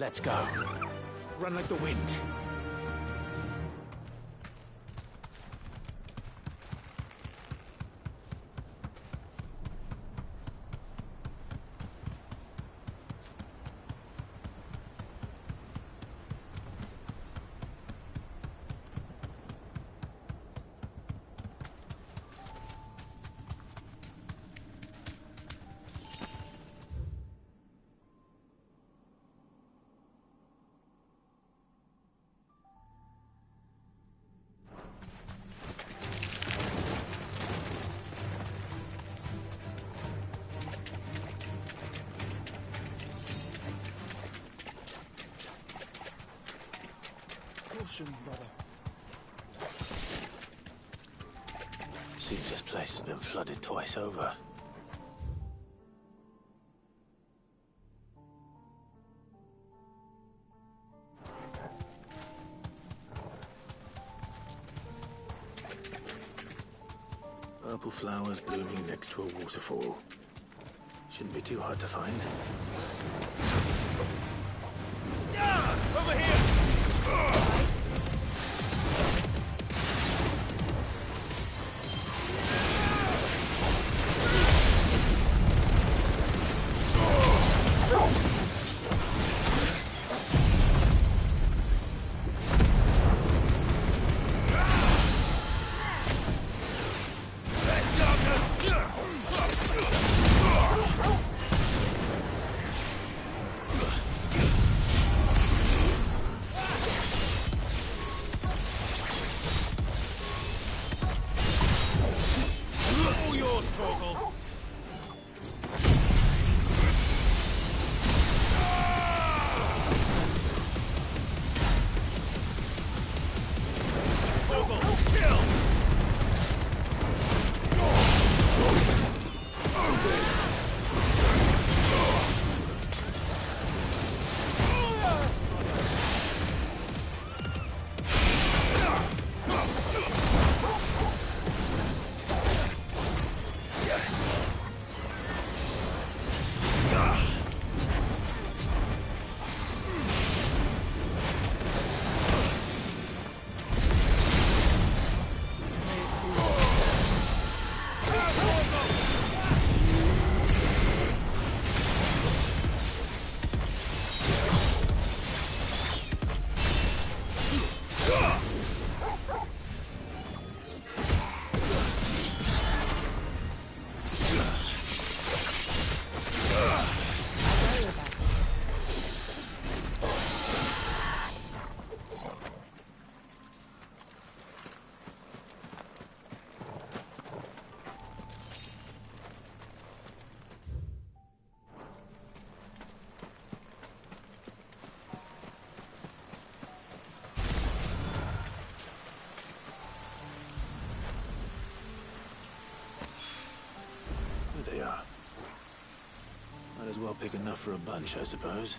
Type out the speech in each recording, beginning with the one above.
Let's go. Run like the wind. Brother. Seems this place has been flooded twice over. Purple flowers blooming next to a waterfall. Shouldn't be too hard to find. Over here! They are. Might as well pick enough for a bunch, I suppose.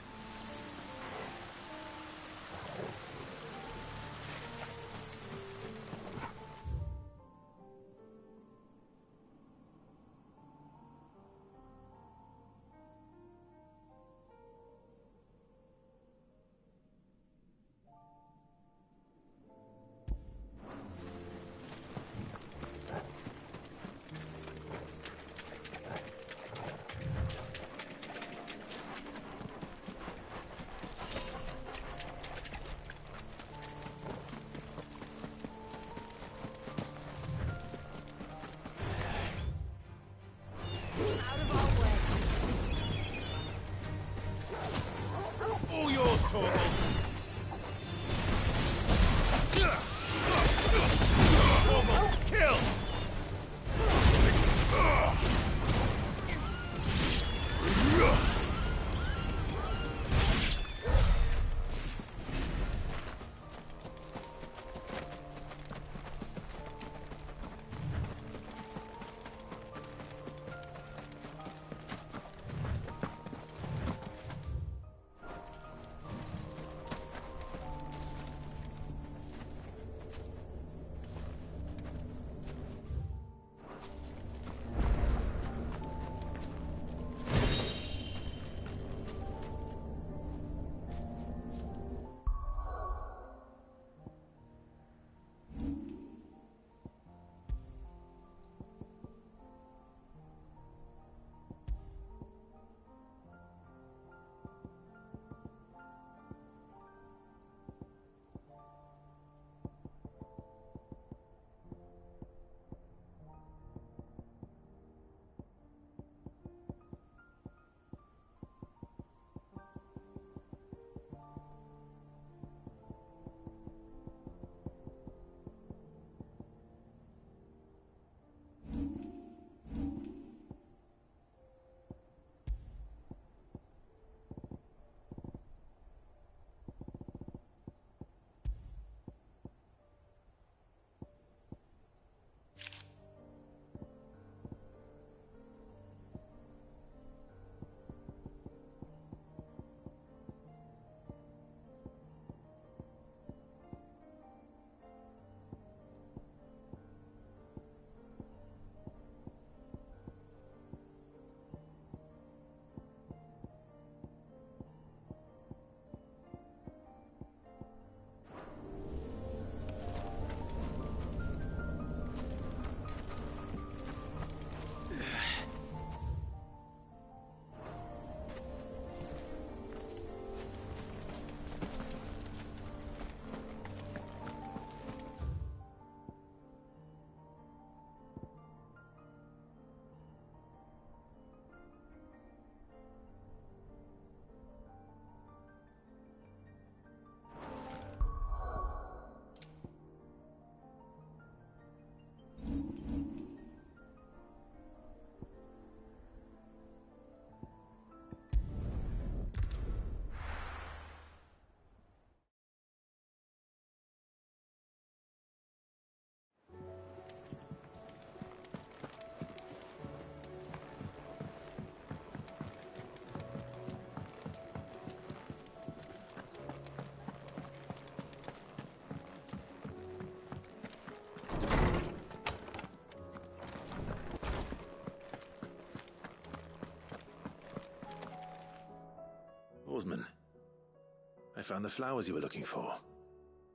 I found the flowers you were looking for.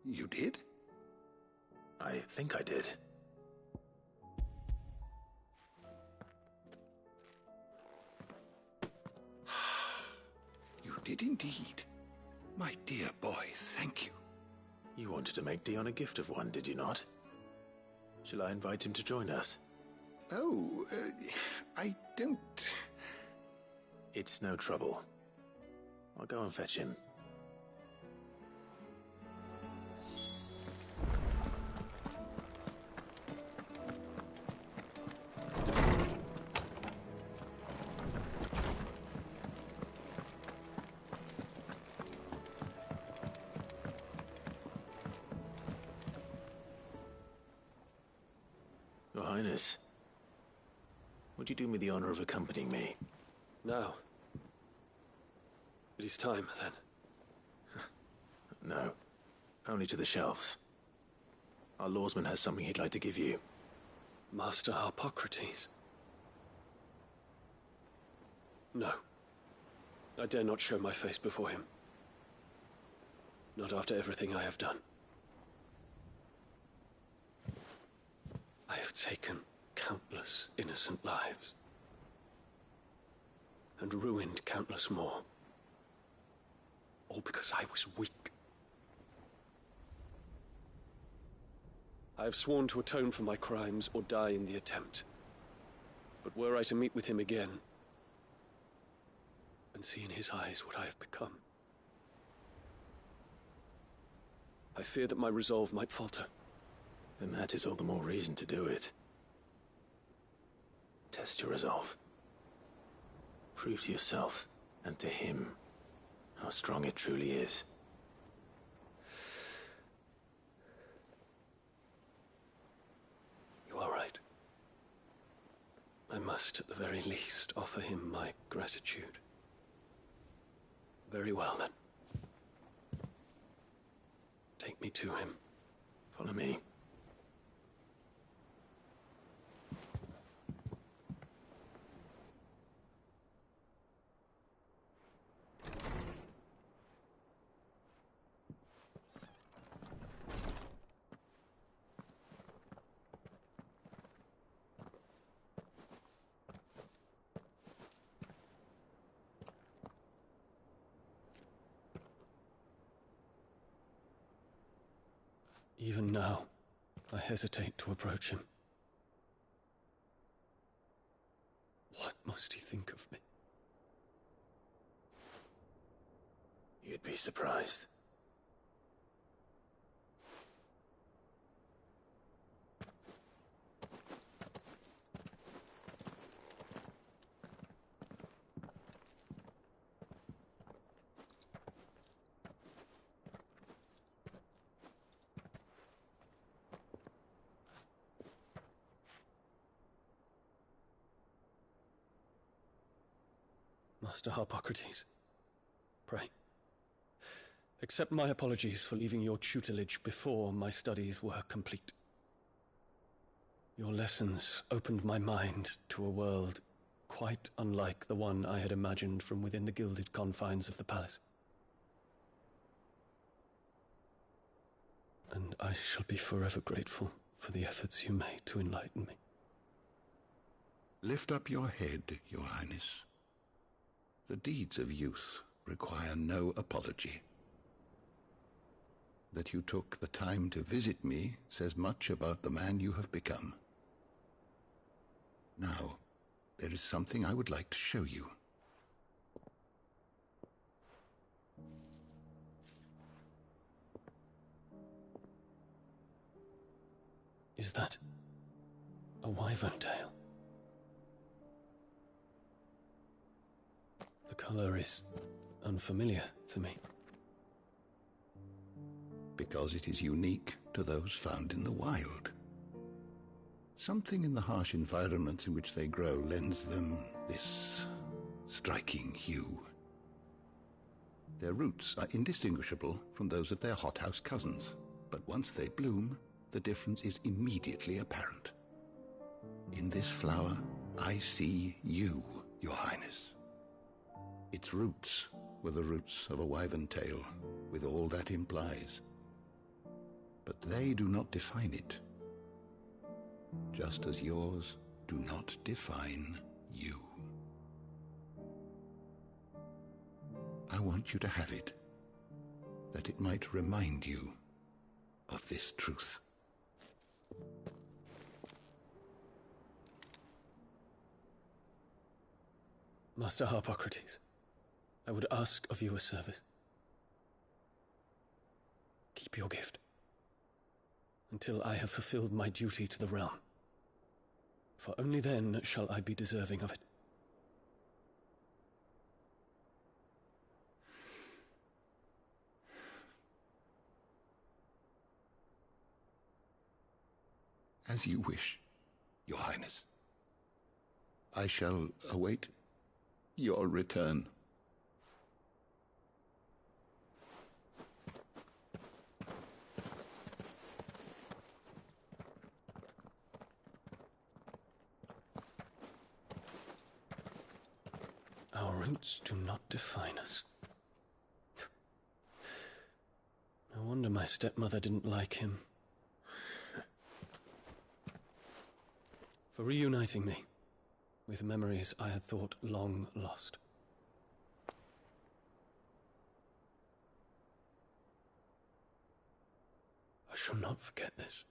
You did? I think I did. You did indeed. My dear boy, thank you. You wanted to make Dion a gift of one, did you not? Shall I invite him to join us? Oh, I don't... It's no trouble. I'll go and fetch him. Your Highness, would you do me the honor of accompanying me? Now. It is time, then. No, only to the shelves. Our lawsman has something he'd like to give you. Master Harpocrates. No. I dare not show my face before him. Not after everything I have done. I have taken countless innocent lives. And ruined countless more. All because I was weak. I have sworn to atone for my crimes or die in the attempt. But were I to meet with him again, and see in his eyes what I have become, I fear that my resolve might falter. Then that is all the more reason to do it. Test your resolve. Prove to yourself, and to him, how strong it truly is. You are right. I must, at the very least, offer him my gratitude. Very well, then. Take me to him. Follow me. Even now, I hesitate to approach him. What must he think of me? You'd be surprised. Master Harpocrates, pray, accept my apologies for leaving your tutelage before my studies were complete. Your lessons opened my mind to a world quite unlike the one I had imagined from within the gilded confines of the palace. And I shall be forever grateful for the efforts you made to enlighten me. Lift up your head, Your Highness. The deeds of youth require no apology. That you took the time to visit me says much about the man you have become. Now, there is something I would like to show you. Is that a wyvern tail? The color is unfamiliar to me. Because it is unique to those found in the wild. Something in the harsh environments in which they grow lends them this striking hue. Their roots are indistinguishable from those of their hothouse cousins, but once they bloom, the difference is immediately apparent. In this flower, I see you, Your Highness. Its roots were the roots of a wyvern tail, with all that implies. But they do not define it, just as yours do not define you. I want you to have it, that it might remind you of this truth. Master Harpocrates, I would ask of you a service. Keep your gift until I have fulfilled my duty to the realm, for only then shall I be deserving of it. As you wish, Your Highness. I shall await your return. Our roots do not define us. No wonder my stepmother didn't like him. For reuniting me with memories I had thought long lost. I shall not forget this.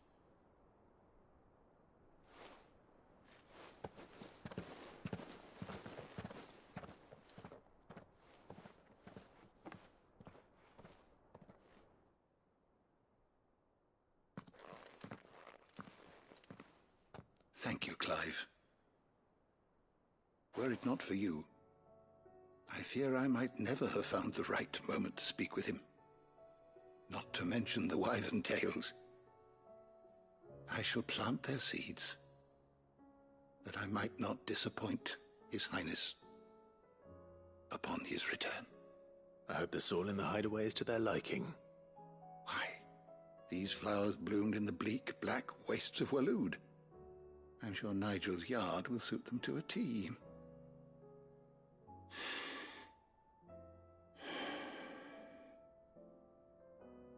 Thank you, Clive. Were it not for you, I fear I might never have found the right moment to speak with him. Not to mention the wyvern tales. I shall plant their seeds, that I might not disappoint His Highness upon his return. I hope the soil in the hideaway is to their liking. Why, these flowers bloomed in the bleak, black wastes of Waloed. I'm sure Nigel's yard will suit them to a T.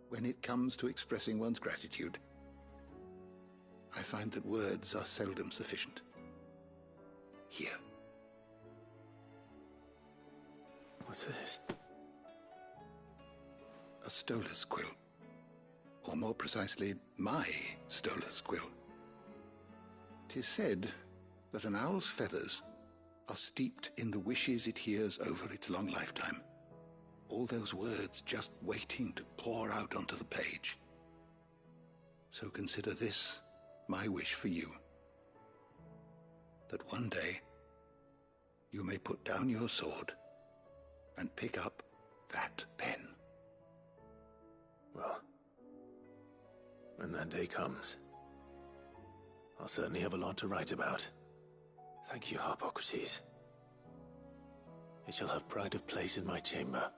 When it comes to expressing one's gratitude, I find that words are seldom sufficient. Here. What's this? A stolas quill. Or more precisely, my stolas quill. 'Tis said that an owl's feathers are steeped in the wishes it hears over its long lifetime. All those words just waiting to pour out onto the page. So consider this my wish for you. That one day you may put down your sword and pick up that pen. Well, when that day comes, I'll certainly have a lot to write about. Thank you, Harpocrates. It shall have pride of place in my chamber.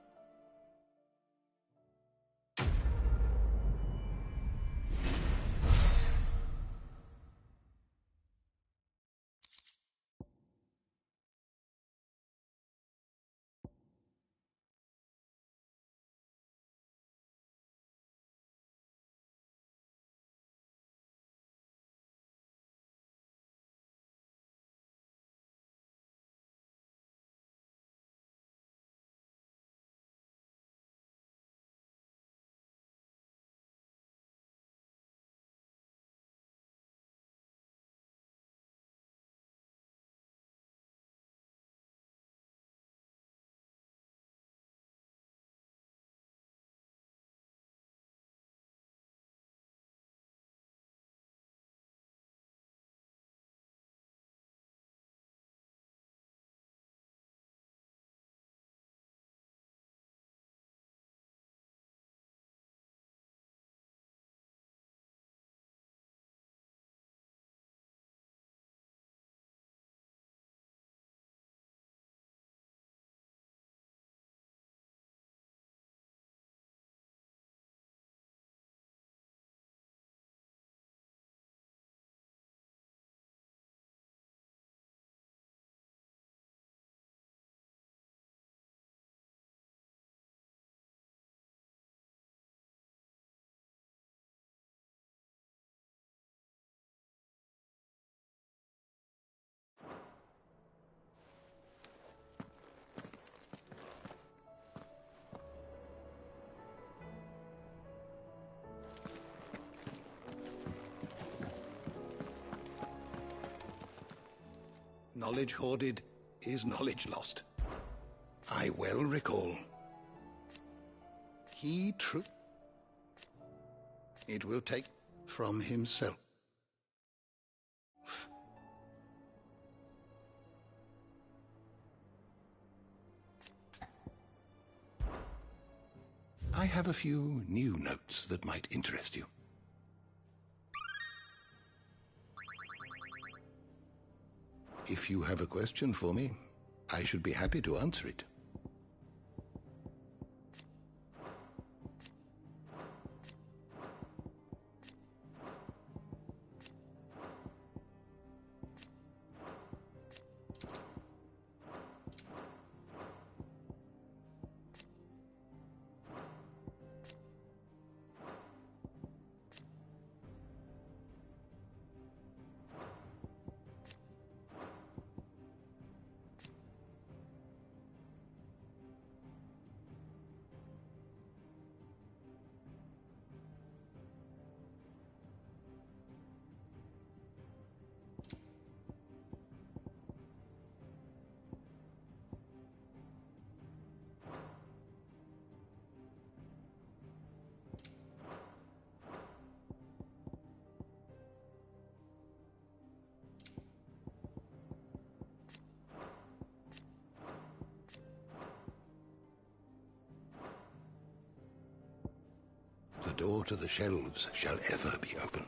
knowledge hoarded is knowledge lost. I well recall. It will take from himself. I have a few new notes that might interest you. If you have a question for me, I should be happy to answer it. The door to the shelves shall ever be open.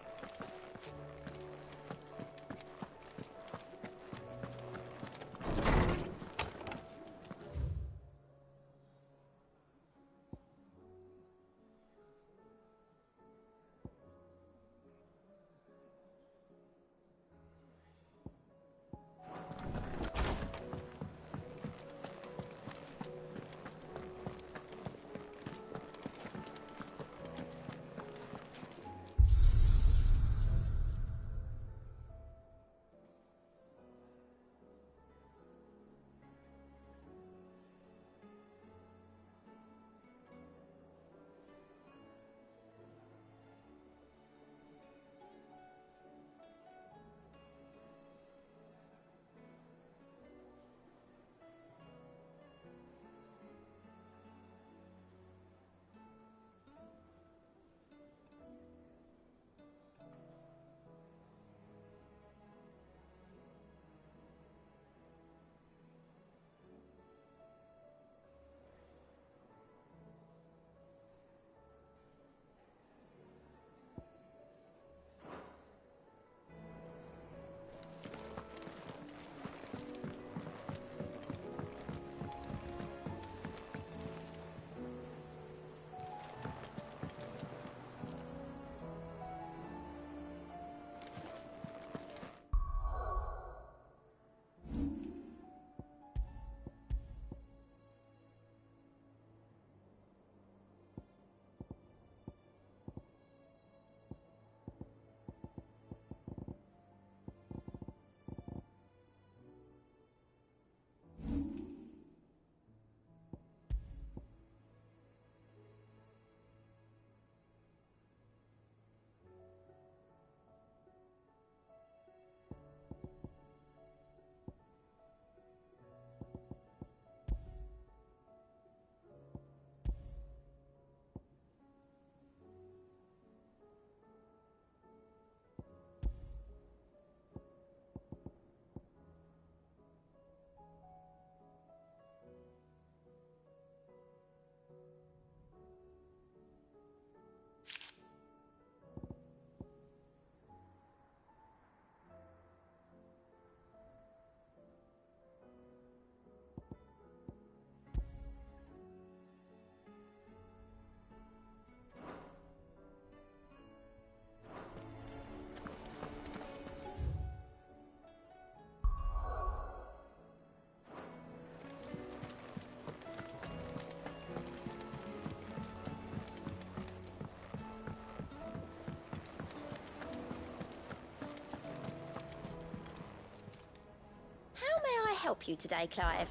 Help you today, Clive?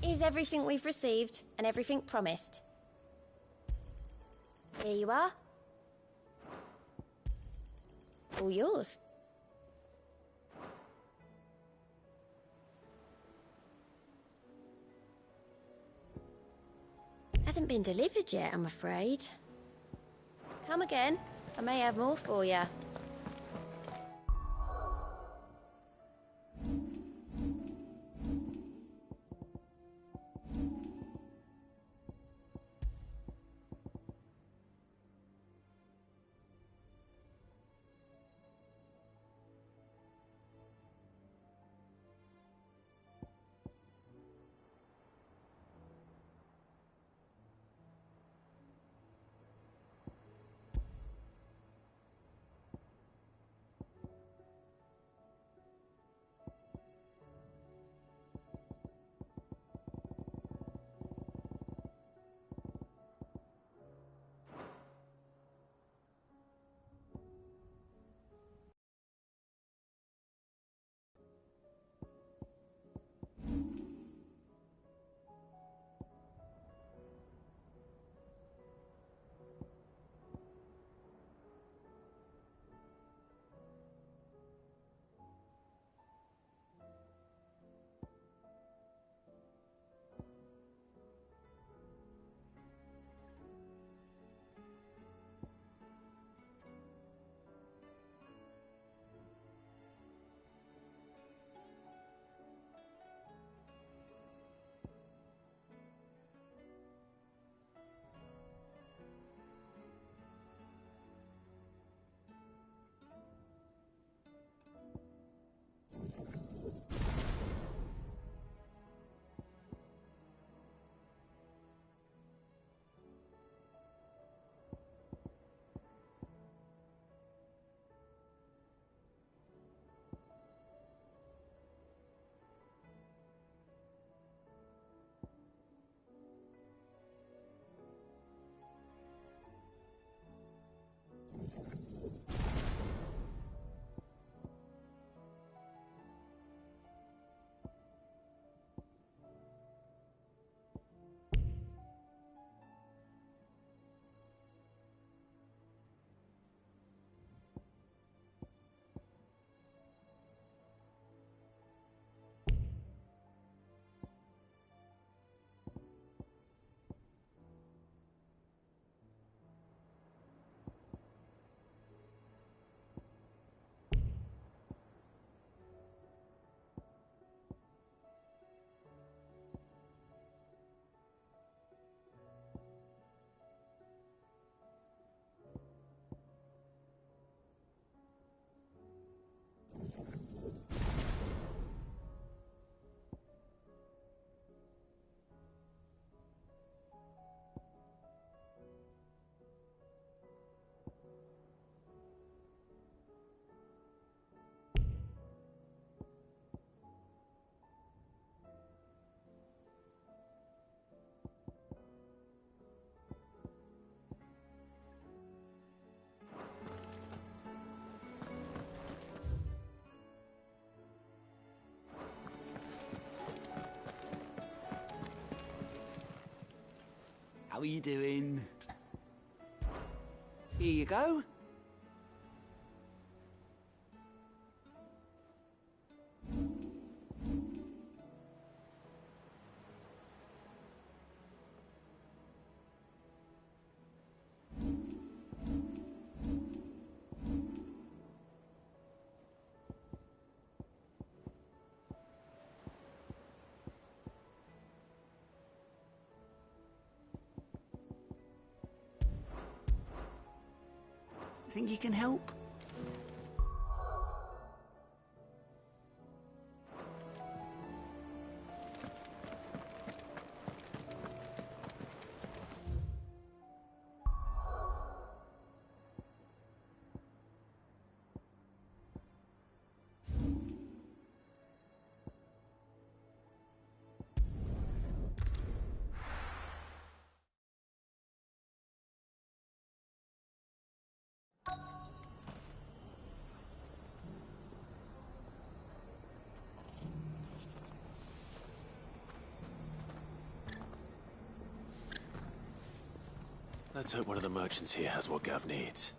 Is everything we've received and everything promised? Here you are. All yours. hasn't been delivered yet, I'm afraid. Come again. I may have more for you. How are you doing? Here you go. Think you can help? Let's hope one of the merchants here has what Gav needs.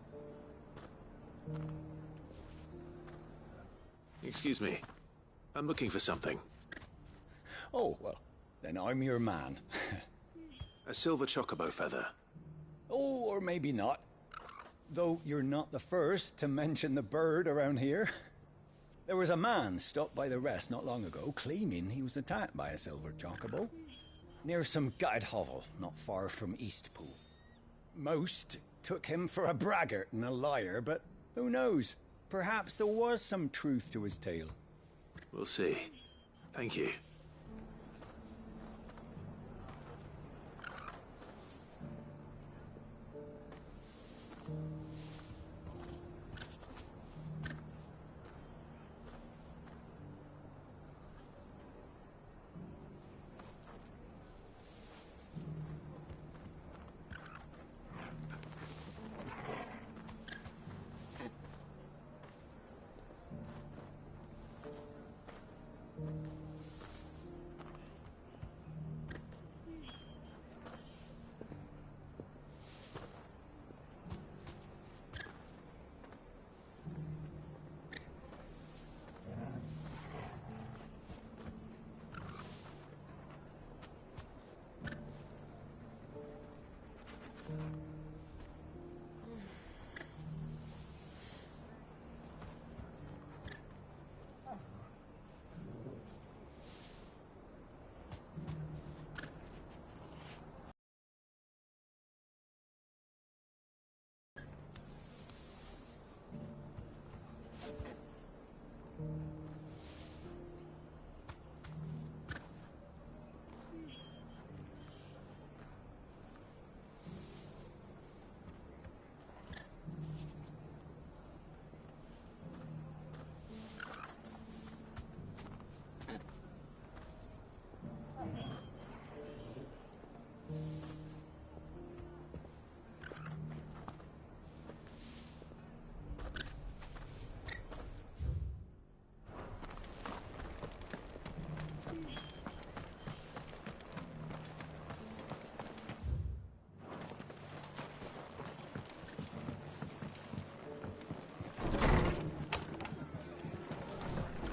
Excuse me. I'm looking for something. Oh, well, then I'm your man. A silver chocobo feather. Oh, or maybe not. Though you're not the first to mention the bird around here. There was a man stopped by the rest not long ago claiming he was attacked by a silver chocobo near some gutted hovel not far from Eastpool. Most took him for a braggart and a liar, but who knows? Perhaps there was some truth to his tale. We'll see. Thank you.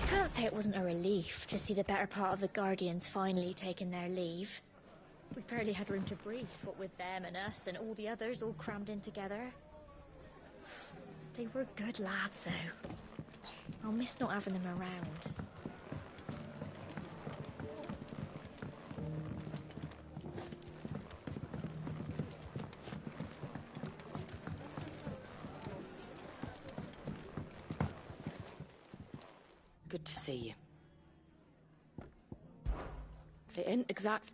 Can't say it wasn't a relief to see the better part of the Guardians finally taking their leave. We barely had room to breathe, what with them and us and all the others all crammed in together. They were good lads, though. I'll miss not having them around. Good to see you. It ain't exact.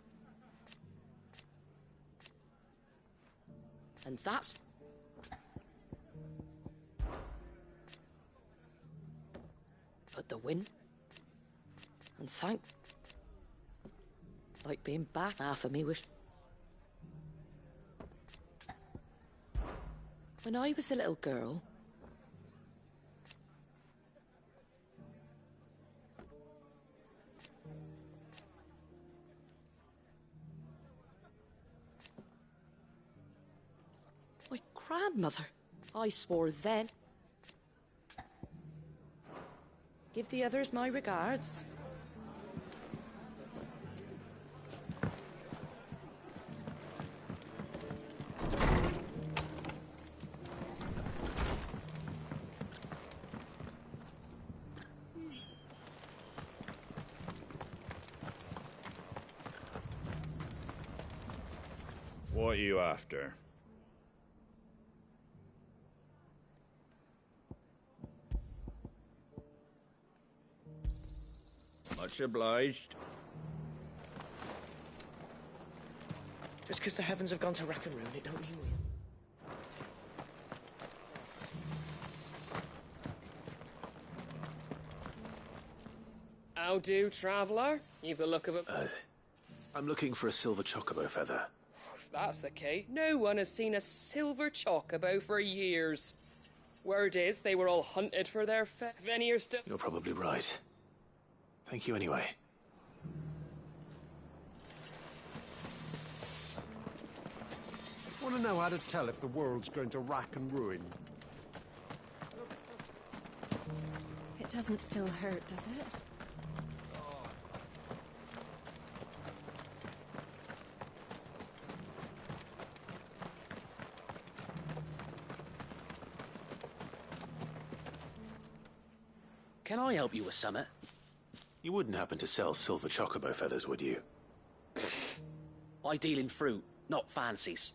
And that's... But the win. And thank... Like being back half of me wish... When I was a little girl... My grandmother, I swore then. Give the others my regards. What are you after? Much obliged. Just because the heavens have gone to rack and ruin, it don't mean we... How do, traveller? You've the look of a... I'm looking for a silver chocobo feather. If that's the case, no one has seen a silver chocobo for years. Word is, they were all hunted for their If any are still... You're probably right. Thank you anyway. Want to know how to tell if the world's going to rack and ruin? It doesn't still hurt, does it? Can I help you with something? You wouldn't happen to sell silver chocobo feathers, would you? I deal in fruit, not fancies.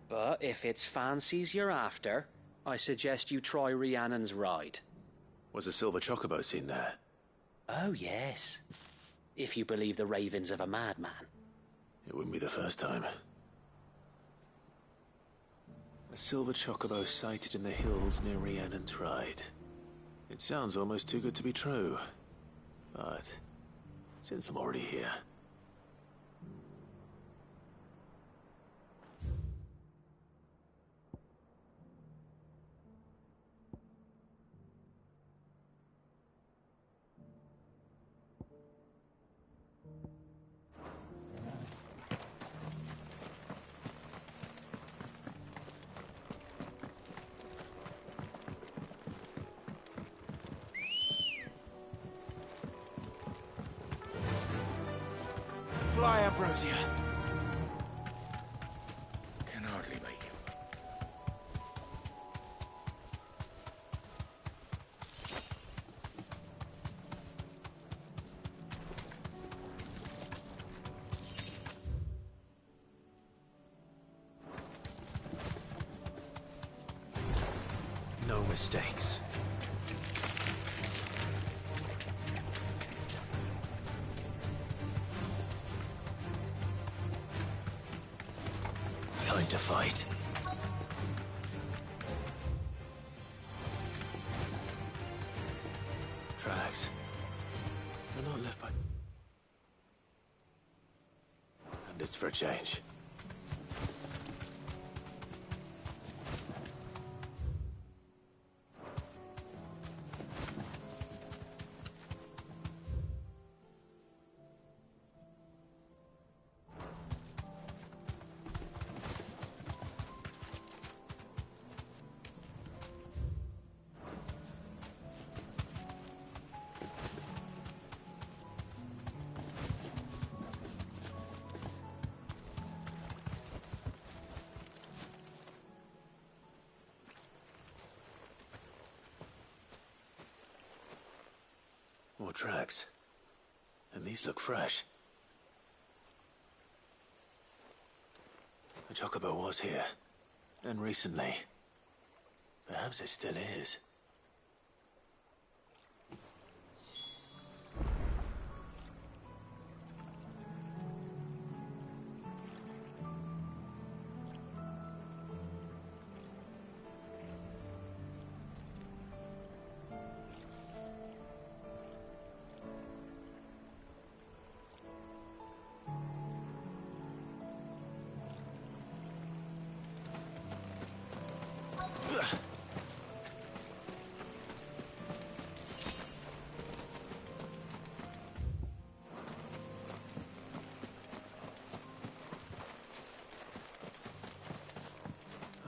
But if it's fancies you're after, I suggest you try Rhiannon's ride. Was a silver chocobo seen there? Oh, yes. If you believe the ravings of a madman. It wouldn't be the first time. A silver chocobo sighted in the hills near Rhiannon's Ride. It sounds almost too good to be true. But since I'm already here... Fly, Ambrosia. Can hardly make it. No mistakes. Time to fight. Tracks. They're not left by... And it's for a change. More tracks. And these look fresh. The chocobo was here. And recently. Perhaps it still is.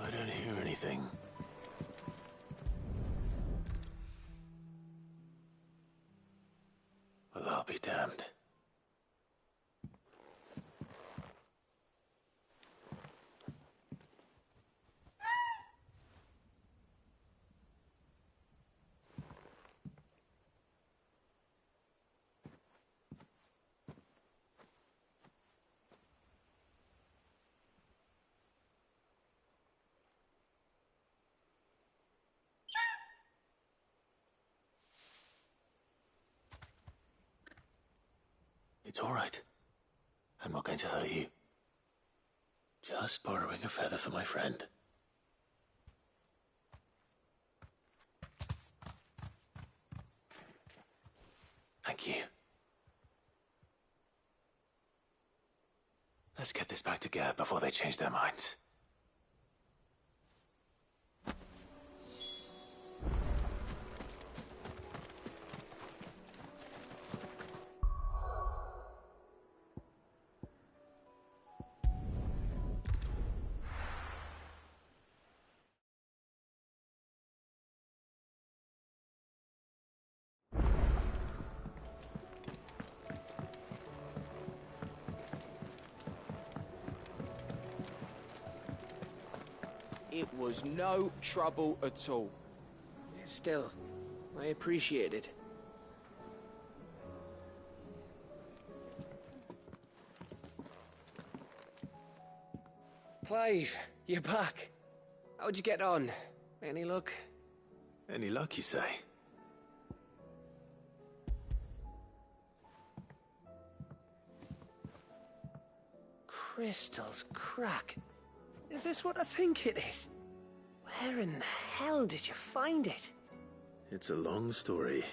I don't hear anything. Well, I'll be damned. It's all right. I'm not going to hurt you. Just borrowing a feather for my friend. Thank you. Let's get this back to Gav before they change their minds. It was no trouble at all. Still, I appreciate it. Clive, you're back. How'd you get on? Any luck? Any luck, you say? Crystal's crack. Is this what I think it is? Where in the hell did you find it? It's a long story.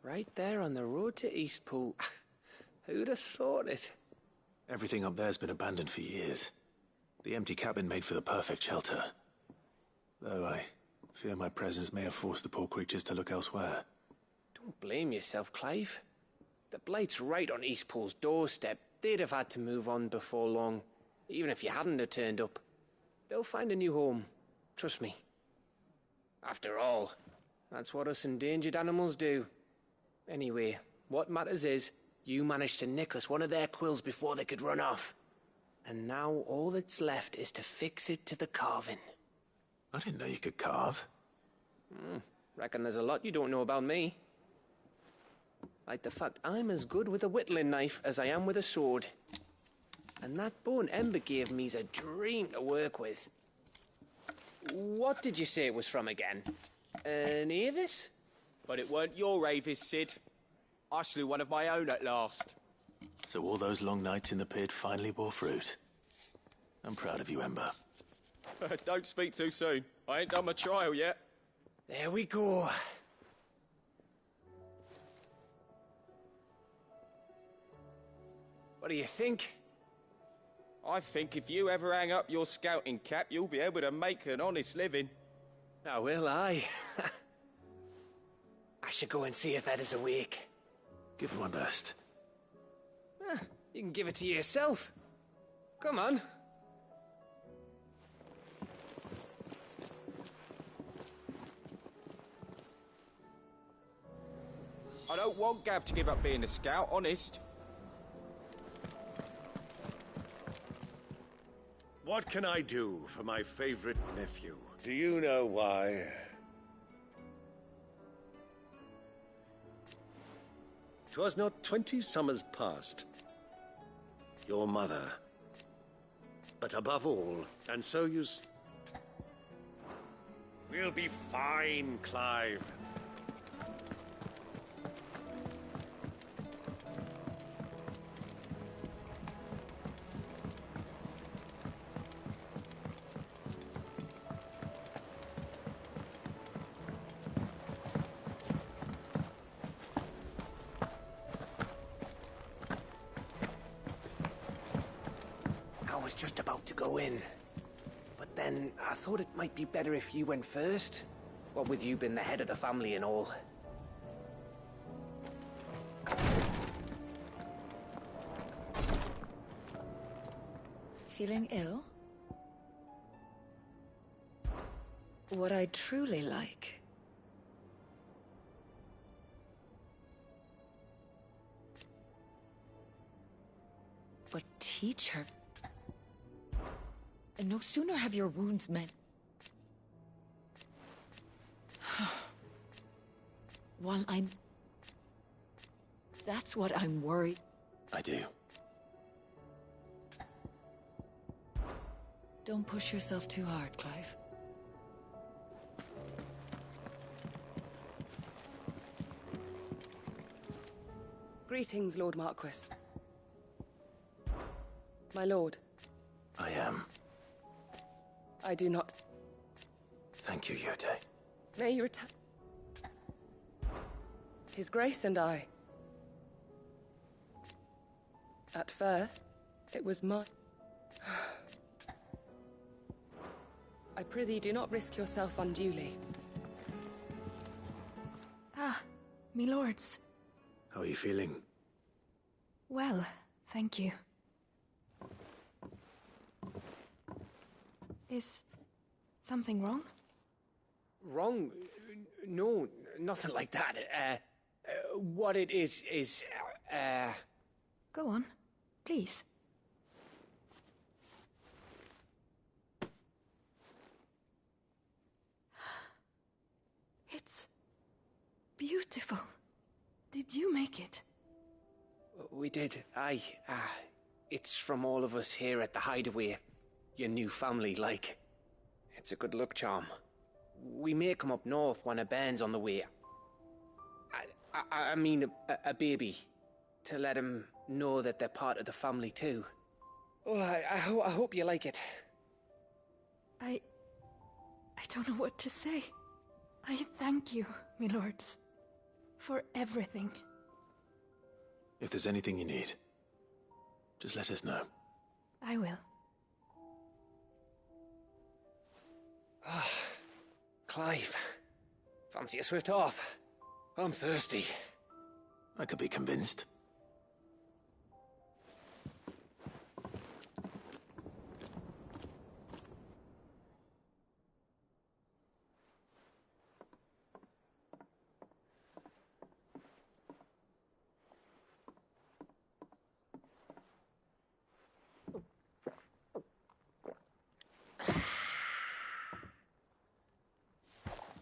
Right there on the road to Eastpool. Who'd have thought it? Everything up there's been abandoned for years. The empty cabin made for the perfect shelter. Though I fear my presence may have forced the poor creatures to look elsewhere. Don't blame yourself, Clive. The Blight's right on Eastpool's doorstep. They'd have had to move on before long, even if you hadn't have turned up. They'll find a new home. Trust me. After all, that's what us endangered animals do. Anyway, what matters is, you managed to nick us one of their quills before they could run off. And now all that's left is to fix it to the carving. I didn't know you could carve. Reckon there's a lot you don't know about me. Like the fact I'm as good with a whittling knife as I am with a sword. And that bone Ember gave me's a dream to work with. What did you say it was from again? An Avis? But it weren't your Avis, Sid. I slew one of my own at last. So all those long nights in the pit finally bore fruit. I'm proud of you, Ember. Don't speak too soon. I ain't done my trial yet. There we go. What do you think? I think if you ever hang up your scouting cap, you'll be able to make an honest living. Oh, will I? I should go and see if Ed is awake. Give it my best. You can give it to yourself. Come on. I don't want Gav to give up being a scout, honest. What can I do for my favorite nephew? Do you know why? 'Twas not 20 summers past. Your mother. But above all, and so We'll be fine, Clive. Just about to go in. But then I thought it might be better if you went first. What with you being the head of the family and all. Feeling ill? What I truly like. But teach her. And no sooner have your wounds mended. While That's what I'm worried. I do. Don't push yourself too hard, Clive. Greetings, Lord Marquis. My lord. I am. I do not... Thank you, Yote. May you return... His Grace and I... At first, it was my... I prithee do not risk yourself unduly. Ah, me lords. How are you feeling? Well, thank you. Is something wrong? Wrong? No, nothing like that. What it is... Go on, please. It's beautiful. Did Did you make it? We did. Aye. It's from all of us here at the Hideaway. Your new family, like. It's a good luck charm. We may come up north when a band's on the way. I mean a baby. To let him know that they're part of the family too. Oh, I hope you like it. I don't know what to say. I thank you, my lords, for everything. If there's anything you need, just let us know. I will. Clive, fancy a swift off? I'm thirsty. I could be convinced.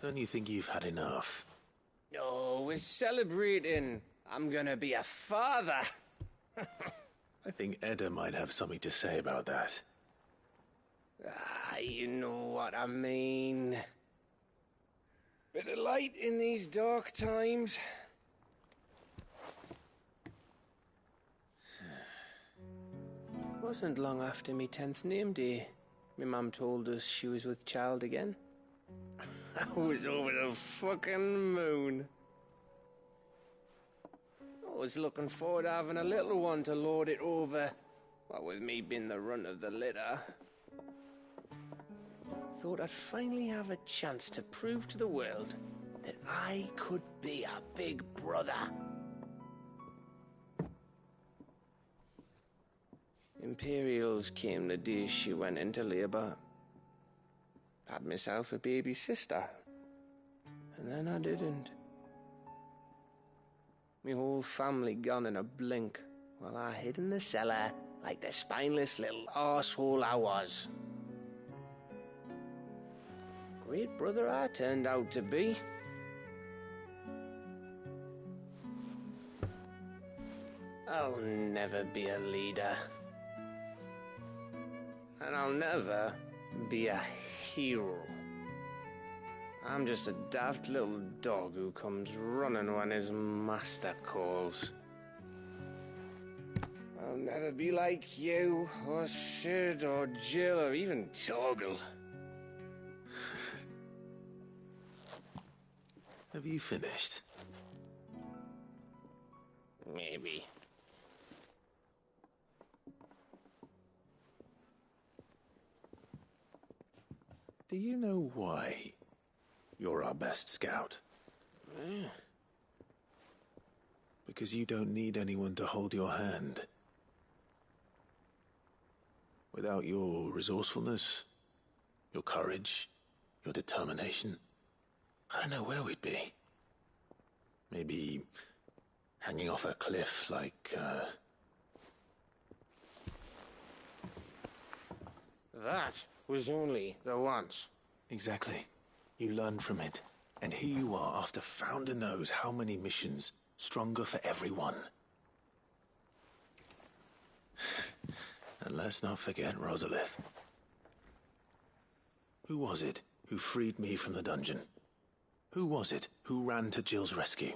Don't you think you've had enough? No, we're celebrating. I'm gonna be a father. I think Edda might have something to say about that. You know what I mean. Bit of light in these dark times. Wasn't long after me 10th name day. My mum told us she was with child again. I was over the fucking moon. I was looking forward to having a little one to lord it over. What with me being the runt of the litter. Thought I'd finally have a chance to prove to the world that I could be a big brother. Imperials came the day she went into labour. Had myself a baby sister. And then I didn't. My whole family gone in a blink, while I hid in the cellar like the spineless little arsehole I was. Great brother I turned out to be. I'll never be a leader. And I'll never be a hero. I'm just a daft little dog who comes running when his master calls. I'll never be like you, or Sid, or Jill, or even Torgal. Have you finished? Maybe. Do you know why you're our best scout? Because you don't need anyone to hold your hand. Without your resourcefulness, your courage, your determination, I don't know where we'd be. Maybe hanging off a cliff like, That was only the once. Exactly. You learned from it. And here you are, after Founder knows how many missions, stronger for everyone. And let's not forget Rosalith. Who was it who freed me from the dungeon? Who was it who ran to Jill's rescue?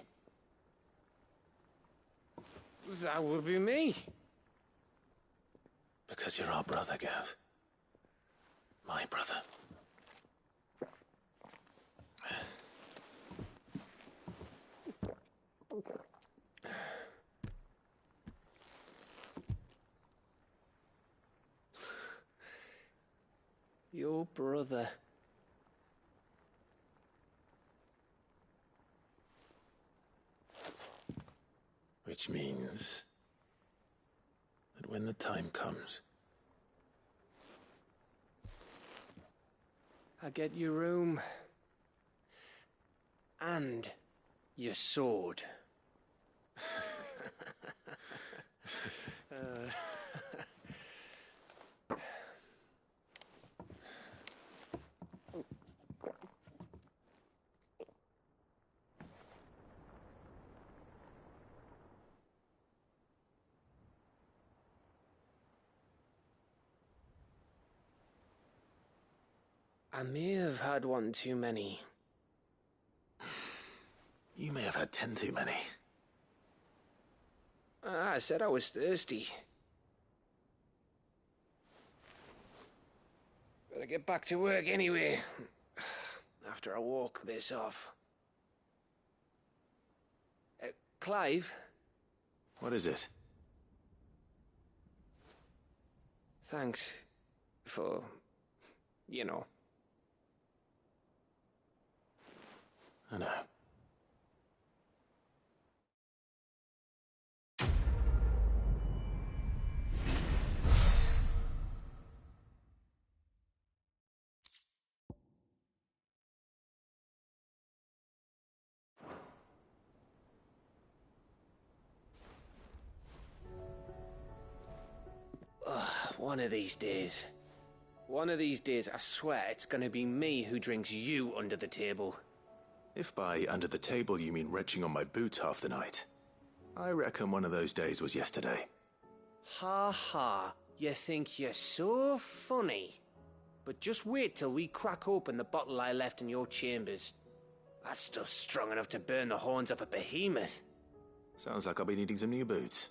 That would be me. Because you're our brother, Gav. My brother. Your brother. Which means that when the time comes, I get your room. And your sword. I may have had one too many. You may have had 10 too many. I said I was thirsty. Better get back to work anyway, after I walk this off. Clive? What is it? Thanks for, you know. I know. One of these days. One of these days, I swear it's gonna be me who drinks you under the table. If by under the table you mean retching on my boots half the night, I reckon one of those days was yesterday. Ha ha, you think you're so funny. But just wait till we crack open the bottle I left in your chambers. That stuff's strong enough to burn the horns off a behemoth. Sounds like I'll be needing some new boots.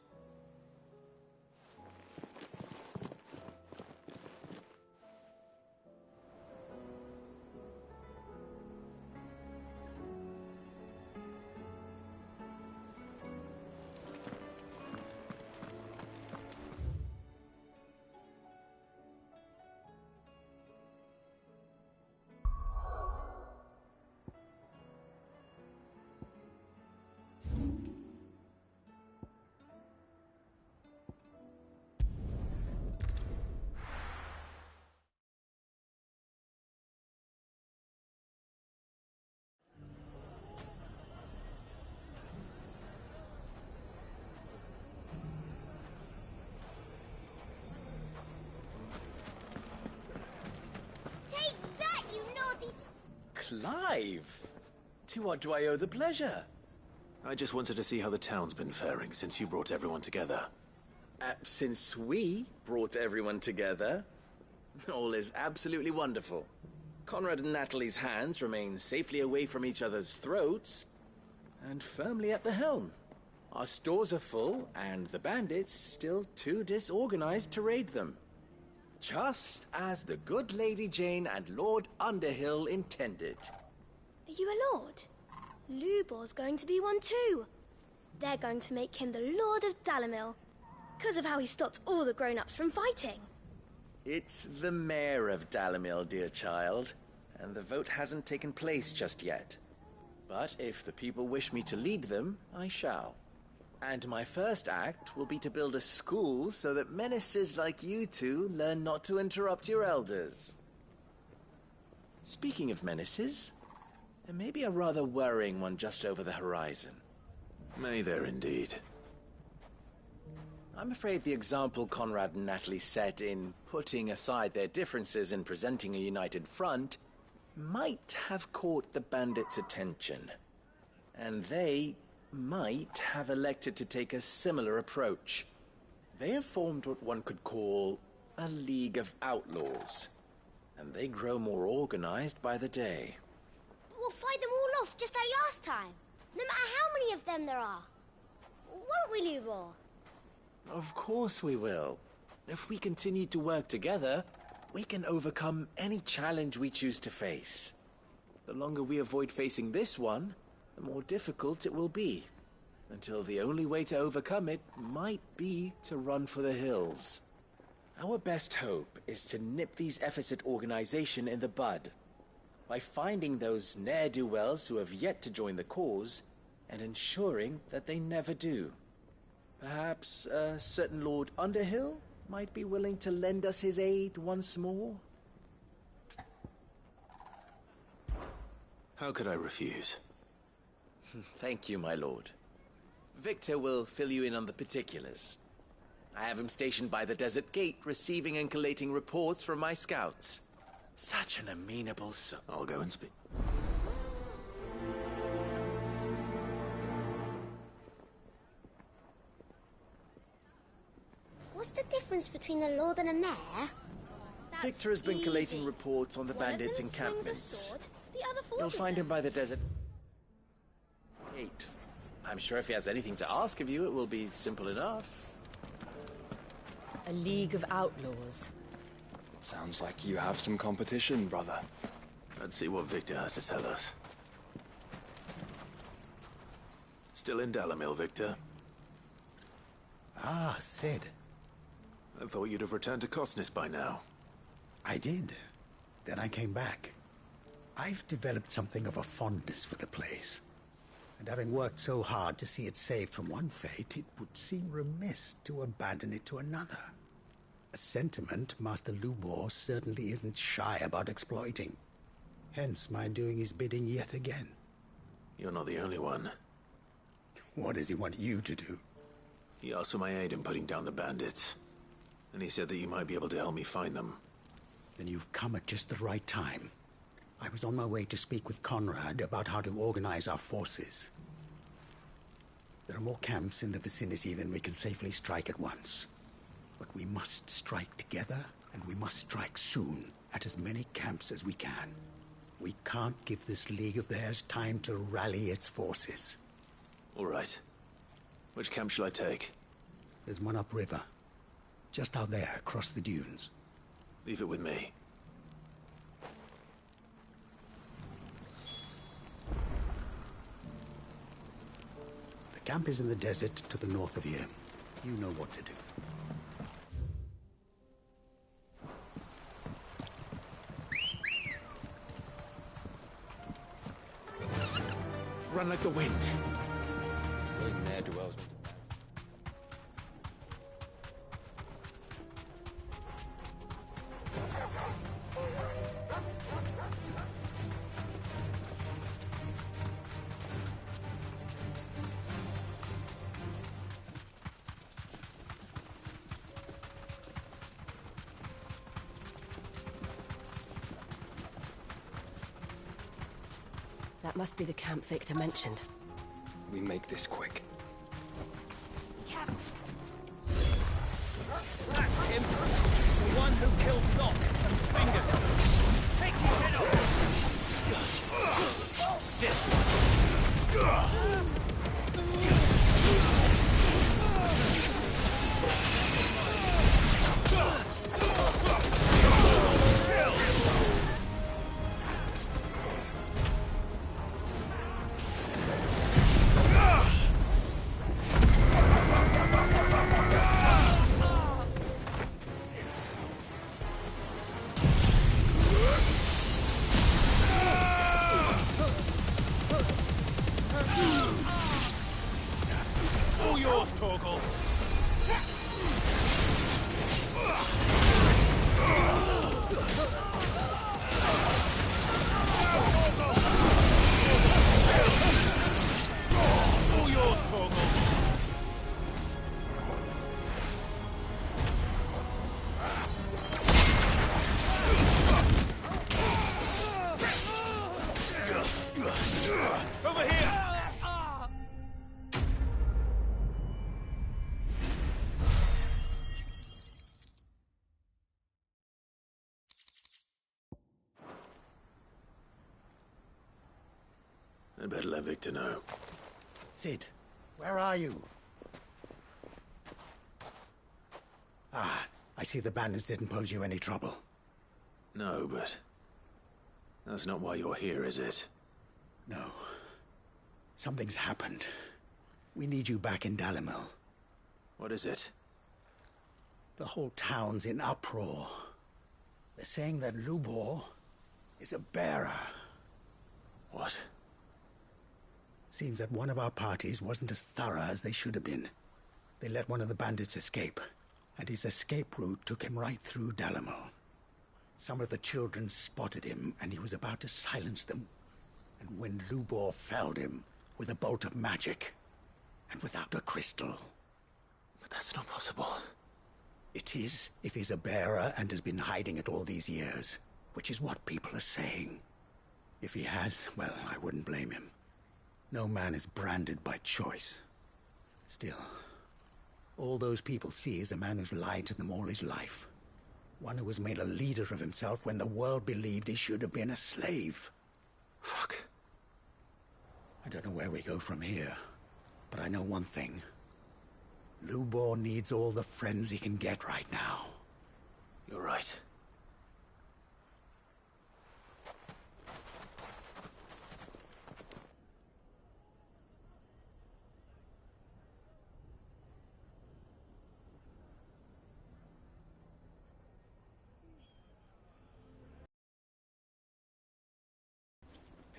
Clive! To what do I owe the pleasure? I just wanted to see how the town's been faring since you brought everyone together. Since we brought everyone together, all is absolutely wonderful. Conrad and Natalie's hands remain safely away from each other's throats and firmly at the helm. Our stores are full, and the bandits still too disorganized to raid them. Just as the good Lady Jane and Lord Underhill intended. Are you a lord? Lubor's going to be one too. They're going to make him the Lord of Dalimil, because of how he stopped all the grown-ups from fighting. It's the mayor of Dalimil, dear child, and the vote hasn't taken place just yet. But if the people wish me to lead them, I shall. And my first act will be to build a school so that menaces like you two learn not to interrupt your elders. Speaking of menaces, there may be a rather worrying one just over the horizon. May there indeed. I'm afraid the example Conrad and Natalie set in putting aside their differences and presenting a united front might have caught the bandits' attention. And they might have elected to take a similar approach. They have formed what one could call a League of Outlaws, and they grow more organized by the day. We'll fight them all off just like last time, no matter how many of them there are. Won't we, Lubor? Of course we will. If we continue to work together, we can overcome any challenge we choose to face. The longer we avoid facing this one, the more difficult it will be, until the only way to overcome it might be to run for the hills. Our best hope is to nip these efforts at organization in the bud, by finding those ne'er-do-wells who have yet to join the cause, and ensuring that they never do. Perhaps a certain Lord Underhill might be willing to lend us his aid once more? How could I refuse? Thank you, my lord. Victor will fill you in on the particulars. I have him stationed by the desert gate, receiving and collating reports from my scouts. Such an amenable soul. I'll go and speak. What's the difference between a lord and a mayor? Victor has been collating reports on the bandits' encampments. You'll find him by the desert gate. I'm sure if he has anything to ask of you, it will be simple enough. A league of outlaws. Sounds like you have some competition, brother. Let's see what Victor has to tell us. Still in Dalamil, Victor? Ah, Sid. I thought you'd have returned to Cosnis by now. I did. Then I came back. I've developed something of a fondness for the place. And having worked so hard to see it saved from one fate, it would seem remiss to abandon it to another. A sentiment Master Lubor certainly isn't shy about exploiting. Hence my doing his bidding yet again. You're not the only one. What does he want you to do? He asked for my aid in putting down the bandits. And he said that you might be able to help me find them. Then you've come at just the right time. I was on my way to speak with Conrad about how to organize our forces. There are more camps in the vicinity than we can safely strike at once. But we must strike together, and we must strike soon at as many camps as we can. We can't give this league of theirs time to rally its forces. All right. Which camp shall I take? There's one upriver. Just out there, across the dunes. Leave it with me. The camp is in the desert to the north of here. You know what to do. Run like the wind. Those ne'er-do-wells. That must be the camp Victor mentioned. We make this quick. That's him! The one who killed Doc and Fingers! Take his head off! This one! I'd better let Victor know. Sid, where are you? Ah, I see the bandits didn't pose you any trouble. No, but that's not why you're here, is it? No. Something's happened. We need you back in Dalamil. What is it? The whole town's in uproar. They're saying that Lubor is a bearer. What? Seems that one of our parties wasn't as thorough as they should have been. They let one of the bandits escape, and his escape route took him right through Dalamil. Some of the children spotted him, and he was about to silence them. And when Lubor felled him with a bolt of magic, and without a crystal. But that's not possible. It is, if he's a bearer and has been hiding it all these years, which is what people are saying. If he has, well, I wouldn't blame him. No man is branded by choice. Still, all those people see is a man who's lied to them all his life. One who was made a leader of himself when the world believed he should have been a slave. Fuck. I don't know where we go from here, but I know one thing. Lubor needs all the friends he can get right now. You're right.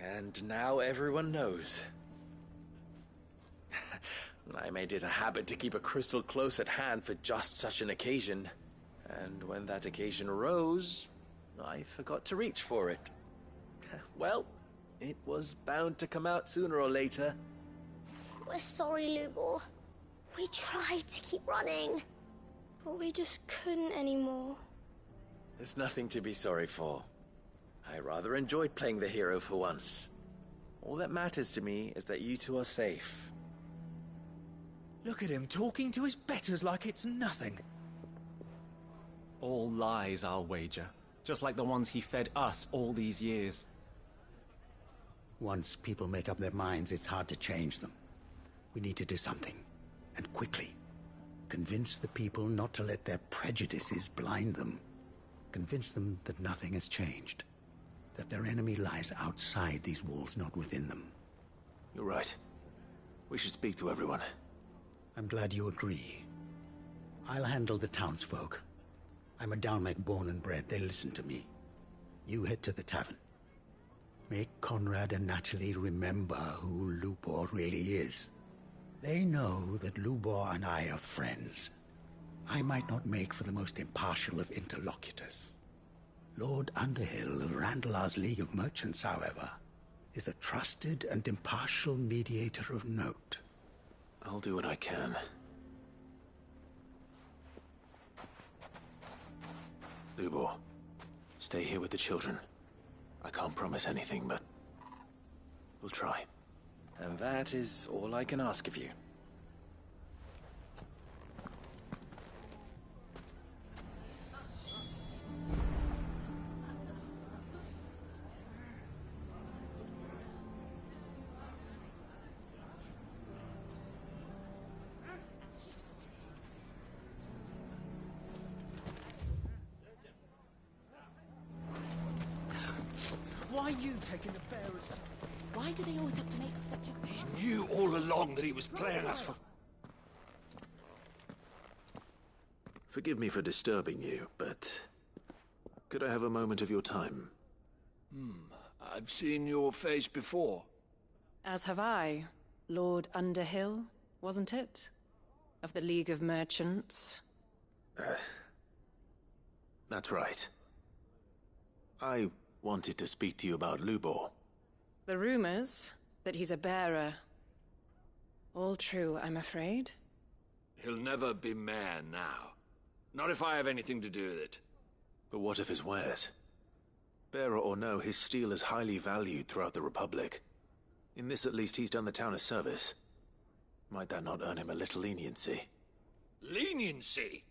And now everyone knows. I made it a habit to keep a crystal close at hand for just such an occasion. And when that occasion arose, I forgot to reach for it. Well, it was bound to come out sooner or later. We're sorry, Lubor. We tried to keep running, but we just couldn't anymore. There's nothing to be sorry for. I rather enjoyed playing the hero for once. All that matters to me is that you two are safe. Look at him talking to his betters like it's nothing. All lies, I'll wager. Just like the ones he fed us all these years. Once people make up their minds, it's hard to change them. We need to do something, and quickly. Convince the people not to let their prejudices blind them. Convince them that nothing has changed. That their enemy lies outside these walls, not within them. You're right. We should speak to everyone. I'm glad you agree. I'll handle the townsfolk. I'm a Dalmec born and bred. They listen to me. You head to the tavern. Make Conrad and Natalie remember who Lubor really is. They know that Lubor and I are friends. I might not make for the most impartial of interlocutors. Lord Underhill of Randalar's League of Merchants, however, is a trusted and impartial mediator of note. I'll do what I can. Lubor, stay here with the children. I can't promise anything, but we'll try. And that is all I can ask of you. Why are you taking the bearers? Why do they always have to make such a... He knew all along that he was playing us for... Forgive me for disturbing you, but could I have a moment of your time? I've seen your face before. As have I. Lord Underhill, wasn't it? Of the League of Merchants. That's right. I wanted to speak to you about Lubor. The rumors that he's a bearer. All true, I'm afraid. He'll never be mayor now. Not if I have anything to do with it. But what of his wares? Bearer or no, his steel is highly valued throughout the Republic. In this at least he's done the town a service. Might that not earn him a little leniency? Leniency?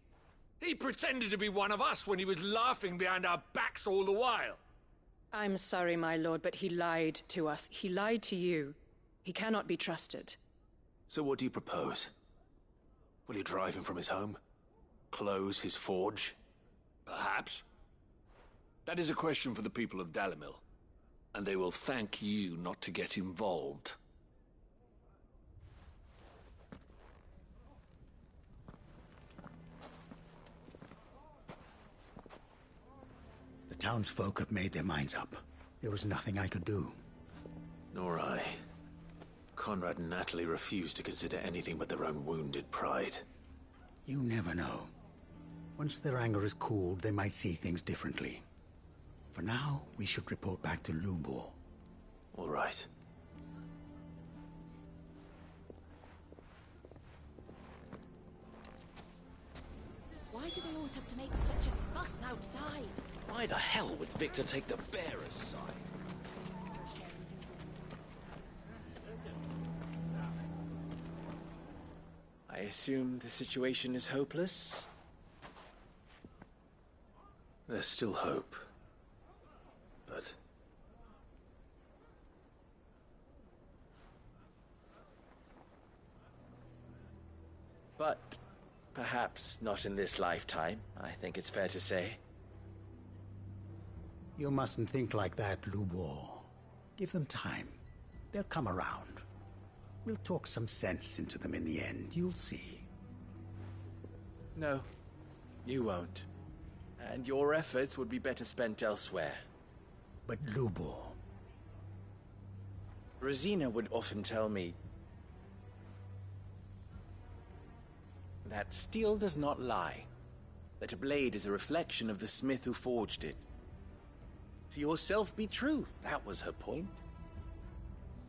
He pretended to be one of us when he was laughing behind our backs all the while. I'm sorry, my lord, but he lied to us. He lied to you. He cannot be trusted. So what do you propose? Will you drive him from his home? Close his forge? Perhaps. That is a question for the people of Dalimil. And they will thank you not to get involved. The townsfolk have made their minds up. There was nothing I could do. Nor I. Conrad and Natalie refused to consider anything but their own wounded pride. You never know. Once their anger is cooled, they might see things differently. For now, we should report back to Lubor. All right. Why do they always have to make such a fuss outside? Why the hell would Victor take the bearer's side? I assume the situation is hopeless? There's still hope. But... But perhaps not in this lifetime, I think it's fair to say. You mustn't think like that, Lubor. Give them time. They'll come around. We'll talk some sense into them in the end, you'll see. No, you won't. And your efforts would be better spent elsewhere. But Lubor... Rosina would often tell me that steel does not lie, that a blade is a reflection of the smith who forged it. To yourself be true, that was her point.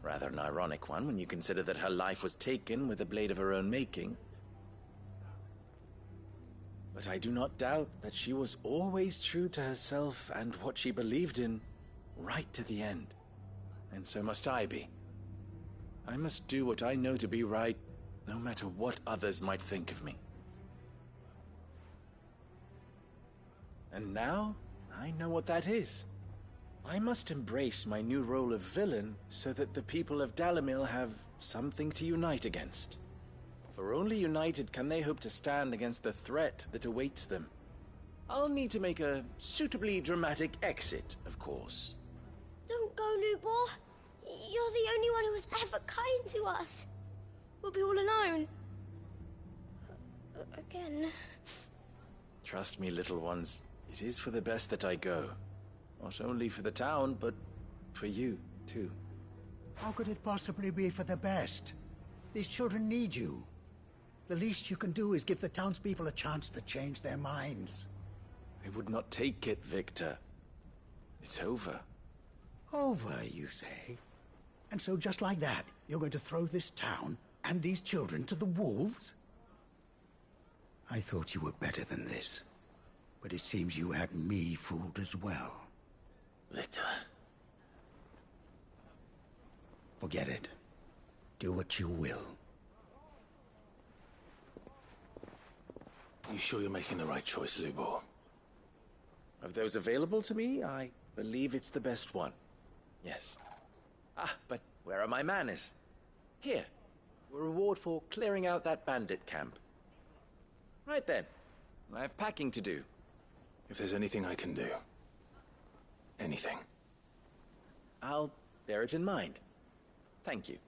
Rather an ironic one when you consider that her life was taken with a blade of her own making. But I do not doubt that she was always true to herself and what she believed in, right to the end. And so must I be. I must do what I know to be right, no matter what others might think of me. And now, I know what that is. I must embrace my new role of villain so that the people of Dalimil have something to unite against. For only united can they hope to stand against the threat that awaits them. I'll need to make a suitably dramatic exit, of course. Don't go, Lubor. You're the only one who was ever kind to us. We'll be all alone. Again. Trust me, little ones. It is for the best that I go. Not only for the town, but for you, too. How could it possibly be for the best? These children need you. The least you can do is give the townspeople a chance to change their minds. I would not take it, Victor. It's over. Over, you say? And so just like that, you're going to throw this town and these children to the wolves? I thought you were better than this. But it seems you had me fooled as well. Victor. Forget it. Do what you will. You sure you're making the right choice, Lubor? Of those available to me, I believe it's the best one. Yes. Ah, but where are my manners? Here. A reward for clearing out that bandit camp. Right then. I have packing to do. If there's anything I can do. Anything. I'll bear it in mind. Thank you.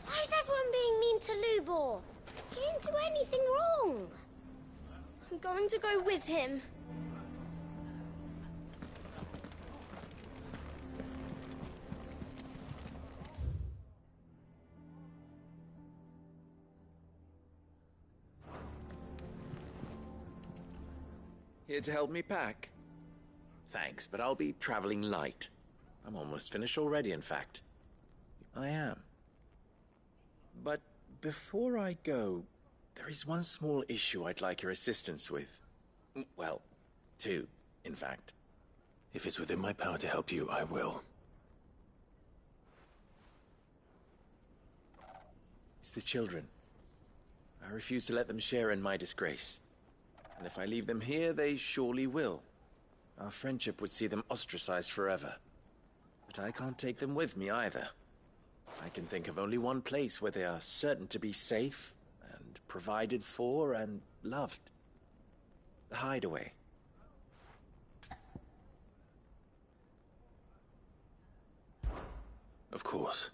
Why is everyone being mean to Lubor? He didn't do anything wrong. I'm going to go with him. Here to help me pack? Thanks, but I'll be traveling light. I'm almost finished already, in fact. I am. But before I go, there is one small issue I'd like your assistance with. Well, two, in fact. If it's within my power to help you, I will. It's the children. I refuse to let them share in my disgrace. And if I leave them here, they surely will. Our friendship would see them ostracized forever. But I can't take them with me either. I can think of only one place where they are certain to be safe and provided for and loved. The hideaway. Of course.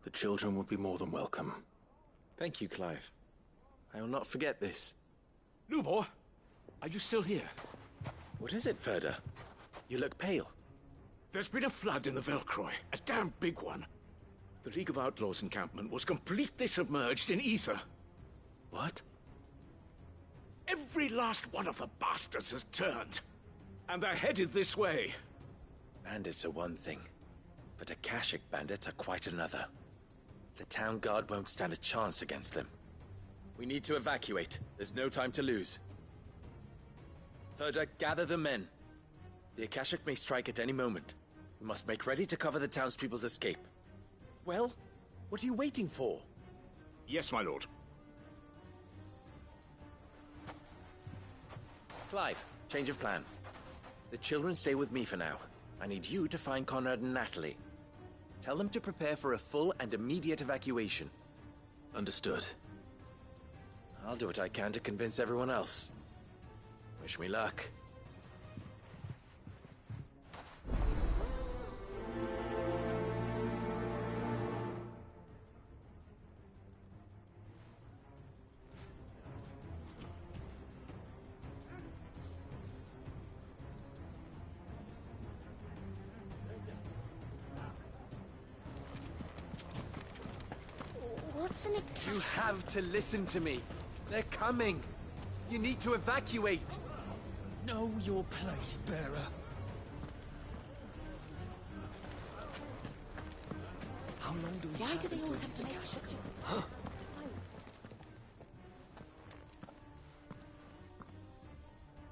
The children would be more than welcome. Thank you, Clive. I will not forget this. Lubor, are you still here? What is it, Ferda? You look pale. There's been a flood in the Velcroy, a damn big one. The League of Outlaws encampment was completely submerged in ether. What? Every last one of the bastards has turned. And they're headed this way. Bandits are one thing, but Akashic bandits are quite another. The town guard won't stand a chance against them. We need to evacuate. There's no time to lose. Further, gather the men. The Akashic may strike at any moment. We must make ready to cover the townspeople's escape. Well, what are you waiting for? Yes, my lord. Clive, change of plan. The children stay with me for now. I need you to find Conrad and Natalie. Tell them to prepare for a full and immediate evacuation. Understood. I'll do what I can to convince everyone else. Wish me luck. What's an Akashic? You have to listen to me. They're coming. You need to evacuate. Know your place, bearer. How long do we Why do they always have to make such a... Huh?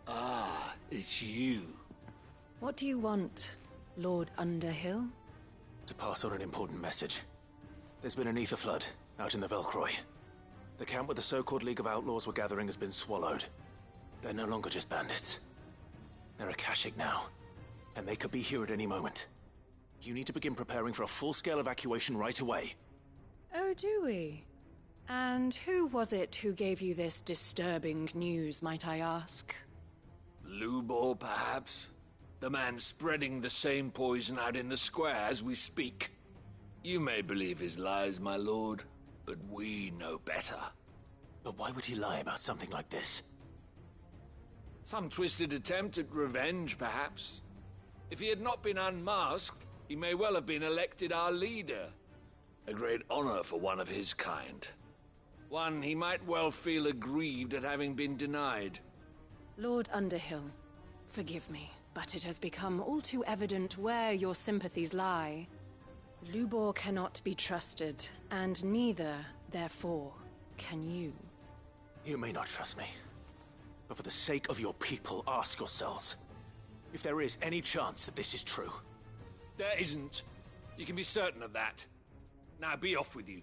Ah, it's you. What do you want, Lord Underhill? To pass on an important message. There's been an ether flood out in the Velcroy. The camp where the so-called League of Outlaws were gathering has been swallowed. They're no longer just bandits. They're Akashic now, and they could be here at any moment. You need to begin preparing for a full-scale evacuation right away. Oh, do we? And who was it who gave you this disturbing news, might I ask? Lubor, perhaps? The man spreading the same poison out in the square as we speak. You may believe his lies, my lord, but we know better. But why would he lie about something like this? Some twisted attempt at revenge, perhaps. If he had not been unmasked, he may well have been elected our leader. A great honor for one of his kind. One he might well feel aggrieved at having been denied. Lord Underhill, forgive me, but it has become all too evident where your sympathies lie. Lubor cannot be trusted, and neither, therefore, can you. You may not trust me, but for the sake of your people, ask yourselves if there is any chance that this is true. There isn't. You can be certain of that. Now be off with you.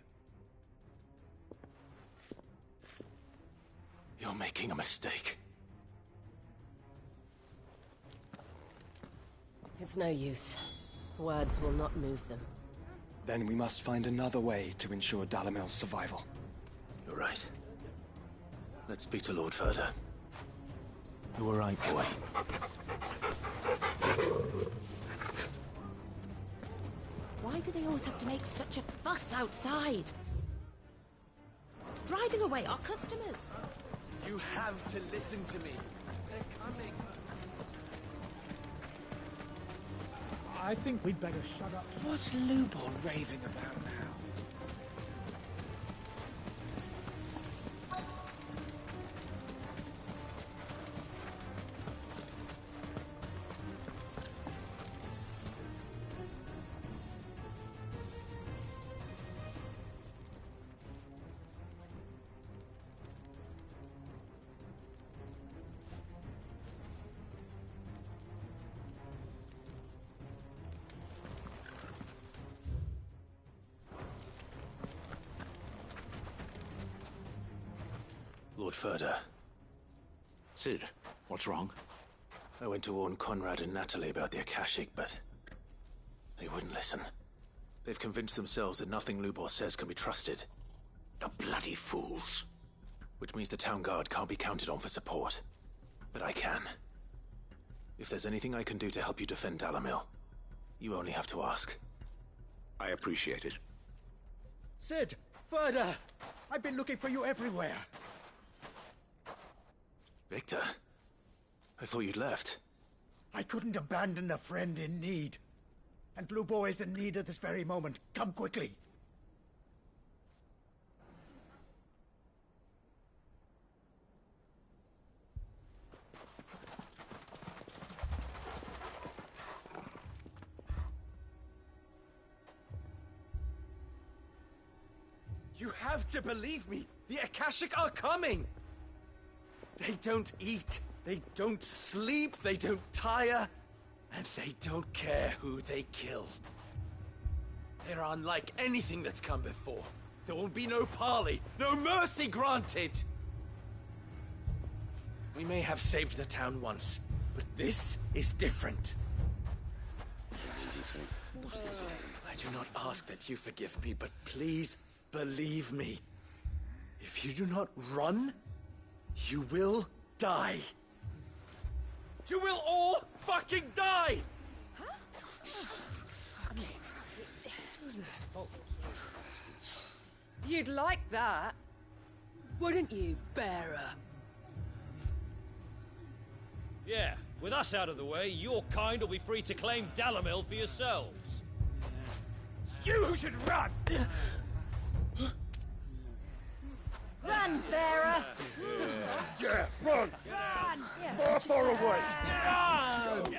You're making a mistake. It's no use. Words will not move them. Then we must find another way to ensure Dalimil's survival. You're right. Let's speak to Lord Furder. You all right, boy? Why do they always have to make such a fuss outside? It's driving away our customers. You have to listen to me. They're coming. I think we'd better shut up. What's Lubor raving about now? Lord Furder. Sid, what's wrong? I went to warn Conrad and Natalie about the Akashic, but they wouldn't listen. They've convinced themselves that nothing Lubor says can be trusted. The bloody fools. Which means the town guard can't be counted on for support. But I can. If there's anything I can do to help you defend Dalimil, you only have to ask. I appreciate it. Sid! Further! I've been looking for you everywhere. Victor? I thought you'd left. I couldn't abandon a friend in need. And Lubor is in need at this very moment. Come quickly. You have to believe me! The Akashic are coming! They don't eat, they don't sleep, they don't tire, and they don't care who they kill. They're unlike anything that's come before. There will be no parley, no mercy granted! We may have saved the town once, but this is different. I do not ask that you forgive me, but please believe me. If you do not run, you will die. You will all fucking die! You'd like that, wouldn't you, bearer? Yeah, with us out of the way, your kind will be free to claim Dalamil for yourselves. You should run! Run, bearer! Yeah, run! Run! Far away! Run!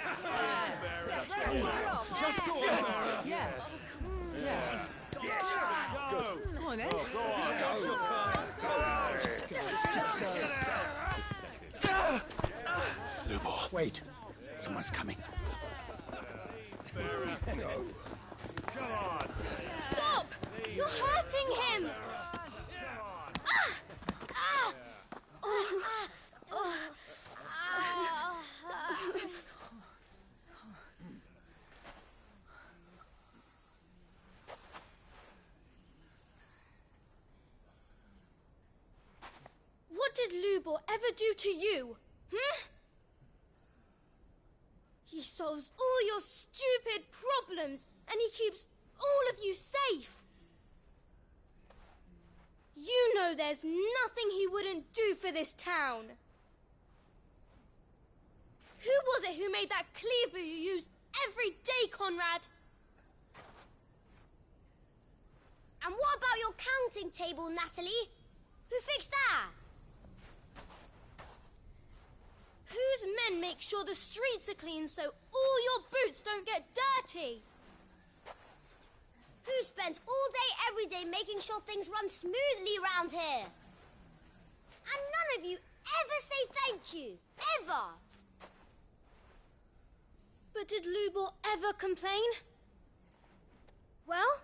Just go on! Yeah. Yeah. Yes! Go! Come on, then. Go on! Go! Just go. Lubor, wait. Someone's coming. Go. Come on! Stop! You're hurting him! Ah! Ah! Oh. Oh. What did Lubor ever do to you? He solves all your stupid problems, and he keeps all of you safe. You know there's nothing he wouldn't do for this town. Who was it who made that cleaver you use every day, Conrad? And what about your counting table, Natalie? Who fixed that? Whose men make sure the streets are clean so all your boots don't get dirty? Who spends all day, every day making sure things run smoothly round here? And none of you ever say thank you. Ever. But did Lubor ever complain? Well,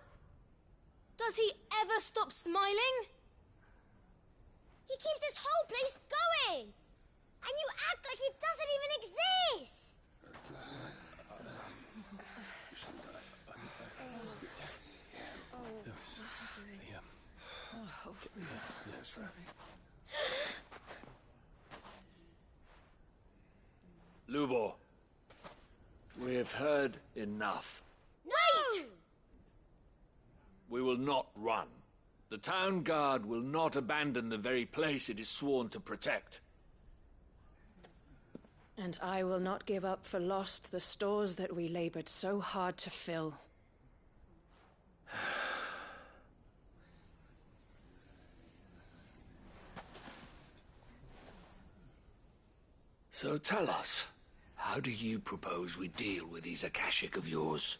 does he ever stop smiling? He keeps this whole place going. And you act like it doesn't even exist. Lubor, we have heard enough. Wait! We will not run. The town guard will not abandon the very place it is sworn to protect. And I will not give up for lost the stores that we labored so hard to fill. So tell us, how do you propose we deal with these Akashic of yours?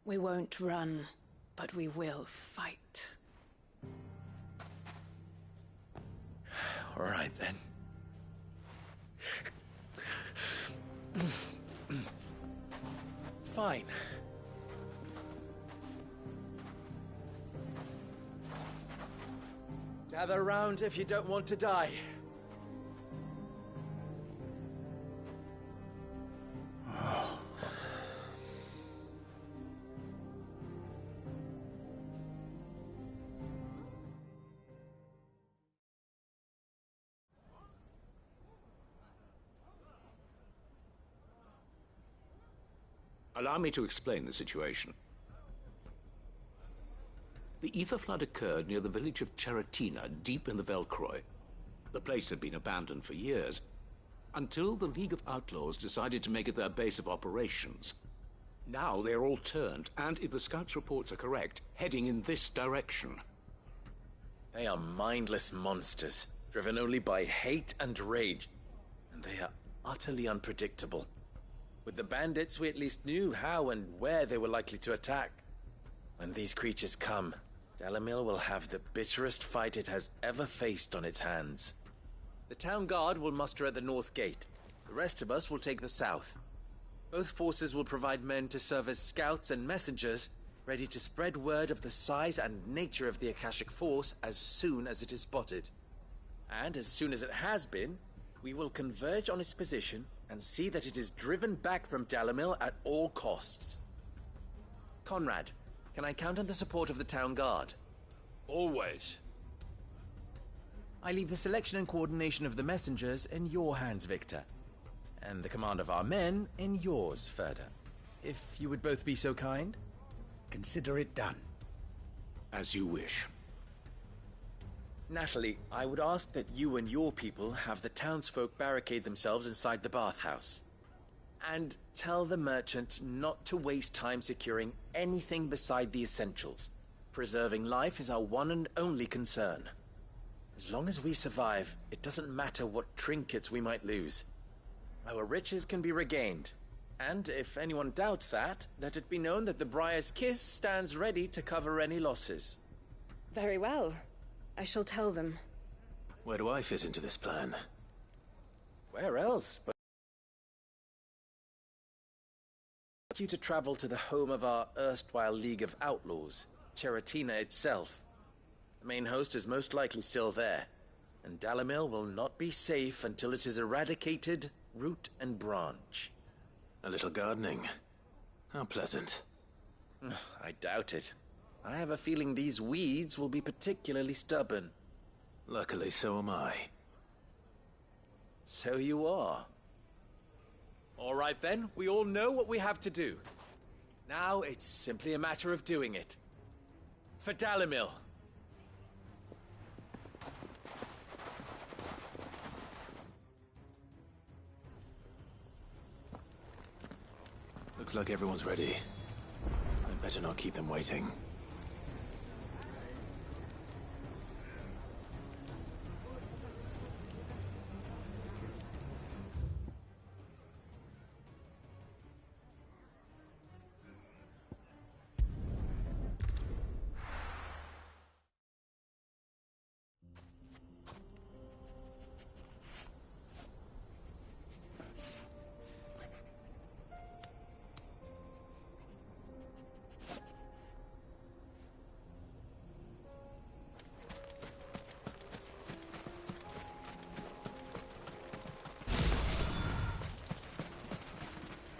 We won't run, but we will fight. All right, then. Fine. Gather round if you don't want to die. Allow me to explain the situation. The ether flood occurred near the village of Cheratina, deep in the Velcroy. The place had been abandoned for years, until the League of Outlaws decided to make it their base of operations. Now they're all turned, and if the scouts' reports are correct, heading in this direction. They are mindless monsters, driven only by hate and rage, and they are utterly unpredictable. With the bandits, we at least knew how and where they were likely to attack. When these creatures come, Dalamil will have the bitterest fight it has ever faced on its hands. The town guard will muster at the north gate. The rest of us will take the south. Both forces will provide men to serve as scouts and messengers, ready to spread word of the size and nature of the Akashic Force as soon as it is spotted. And as soon as it has been, we will converge on its position and see that it is driven back from Dalamil at all costs. Conrad, can I count on the support of the town guard? Always. I leave the selection and coordination of the messengers in your hands, Victor. And the command of our men in yours, Ferda. If you would both be so kind. Consider it done. As you wish. Natalie, I would ask that you and your people have the townsfolk barricade themselves inside the bathhouse. And tell the merchant not to waste time securing anything beside the essentials. Preserving life is our one and only concern. As long as we survive, it doesn't matter what trinkets we might lose. Our riches can be regained. And if anyone doubts that, let it be known that the Briar's Kiss stands ready to cover any losses. Very well. I shall tell them. Where do I fit into this plan? Where else but you to travel to the home of our erstwhile League of Outlaws, Cheratina itself. The main host is most likely still there, and Dalamil will not be safe until it is eradicated root and branch. A little gardening. How pleasant. I doubt it. I have a feeling these weeds will be particularly stubborn. Luckily, so am I. So you are. All right then, we all know what we have to do. Now it's simply a matter of doing it. For Dalamil. Looks like everyone's ready. I'd better not keep them waiting.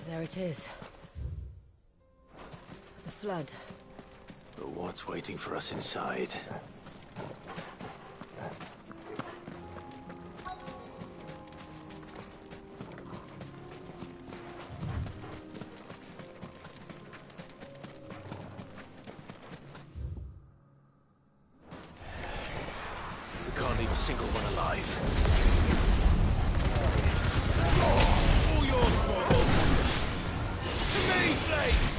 There it is. The flood. But what's waiting for us inside? We can't leave a single one alive. All yours, Torvald! To me, please!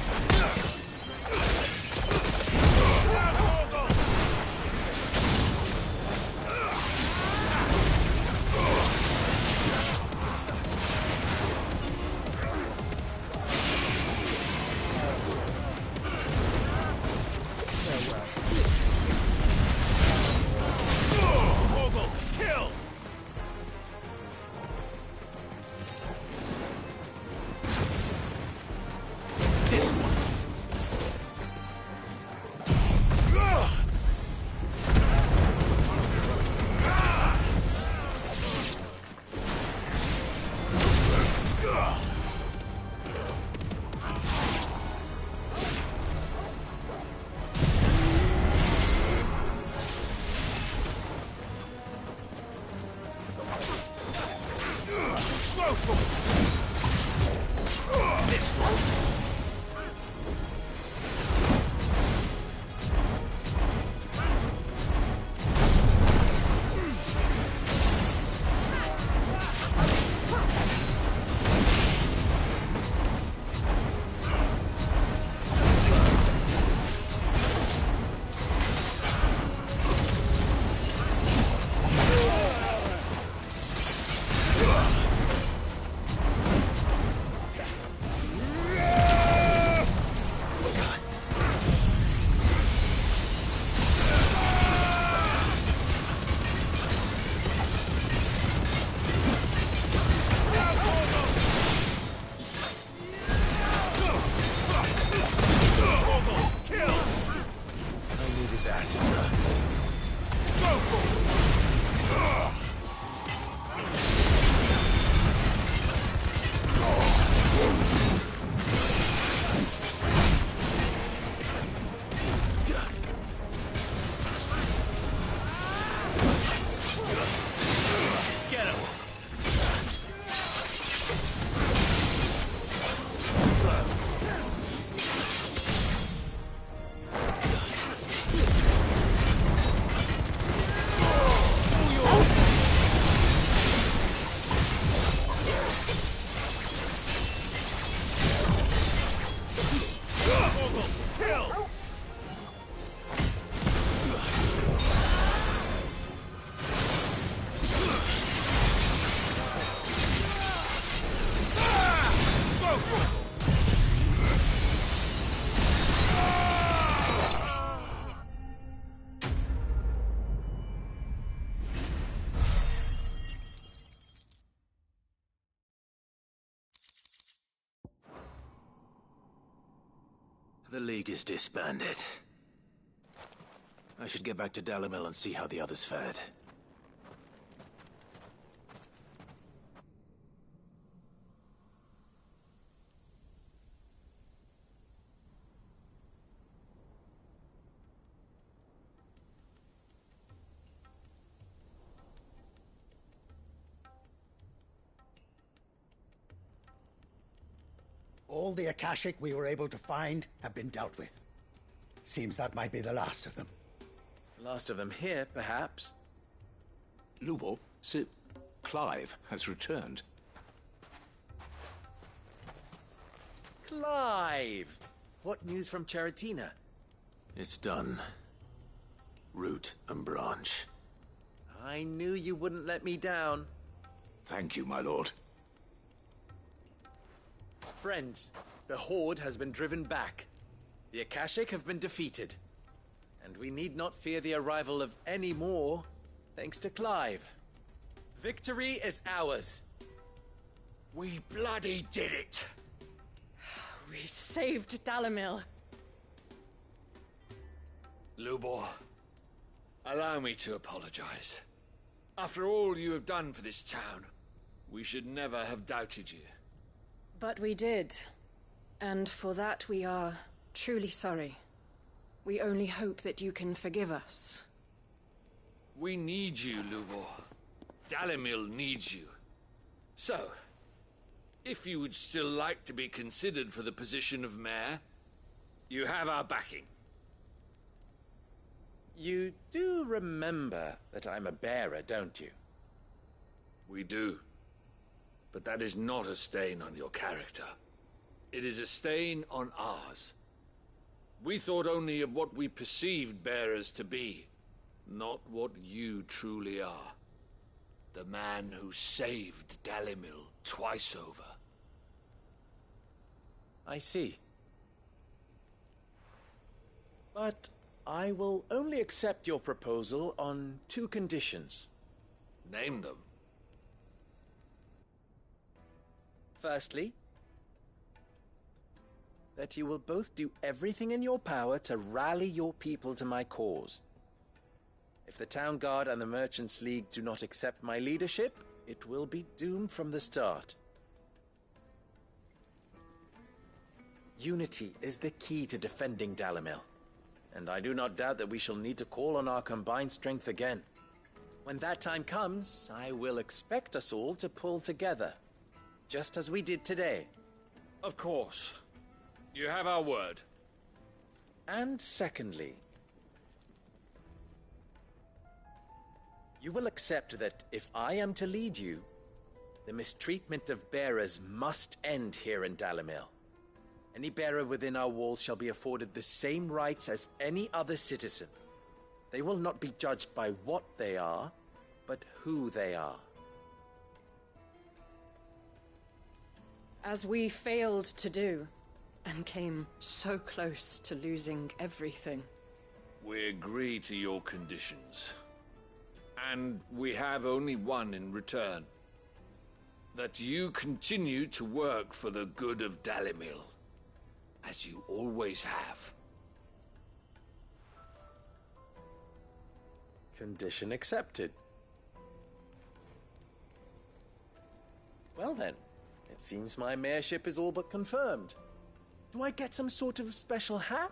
The League is disbanded. I should get back to Dalimil and see how the others fared. All the Akashic we were able to find have been dealt with. Seems that might be the last of them. Last of them here, perhaps. Lubor, Sir Clive has returned. Clive! What news from Charatina? It's done. Root and branch. I knew you wouldn't let me down. Thank you, my lord. Friends, the Horde has been driven back. The Akashic have been defeated. And we need not fear the arrival of any more, thanks to Clive. Victory is ours. We bloody did it! We saved Dalimil. Lubor, allow me to apologize. After all you have done for this town, we should never have doubted you. But we did. And for that we are truly sorry. We only hope that you can forgive us. We need you, Lubor. Dalimil needs you. So, if you would still like to be considered for the position of mayor, you have our backing. You do remember that I'm a bearer, don't you? We do. But that is not a stain on your character. It is a stain on ours. We thought only of what we perceived bearers to be, not what you truly are. The man who saved Dalimil twice over. I see. But I will only accept your proposal on 2 conditions. Name them. Firstly, that you will both do everything in your power to rally your people to my cause. If the Town Guard and the Merchants League do not accept my leadership, it will be doomed from the start. Unity is the key to defending Dalimil, and I do not doubt that we shall need to call on our combined strength again. When that time comes, I will expect us all to pull together. Just as we did today. Of course. You have our word. And secondly, you will accept that if I am to lead you, the mistreatment of bearers must end here in Dalimil. Any bearer within our walls shall be afforded the same rights as any other citizen. They will not be judged by what they are, but who they are. As we failed to do, and came so close to losing everything. We agree to your conditions. And we have only one in return. That you continue to work for the good of Dalimil, as you always have. Condition accepted. Well then. It seems my mayorship is all but confirmed. Do I get some sort of special hat?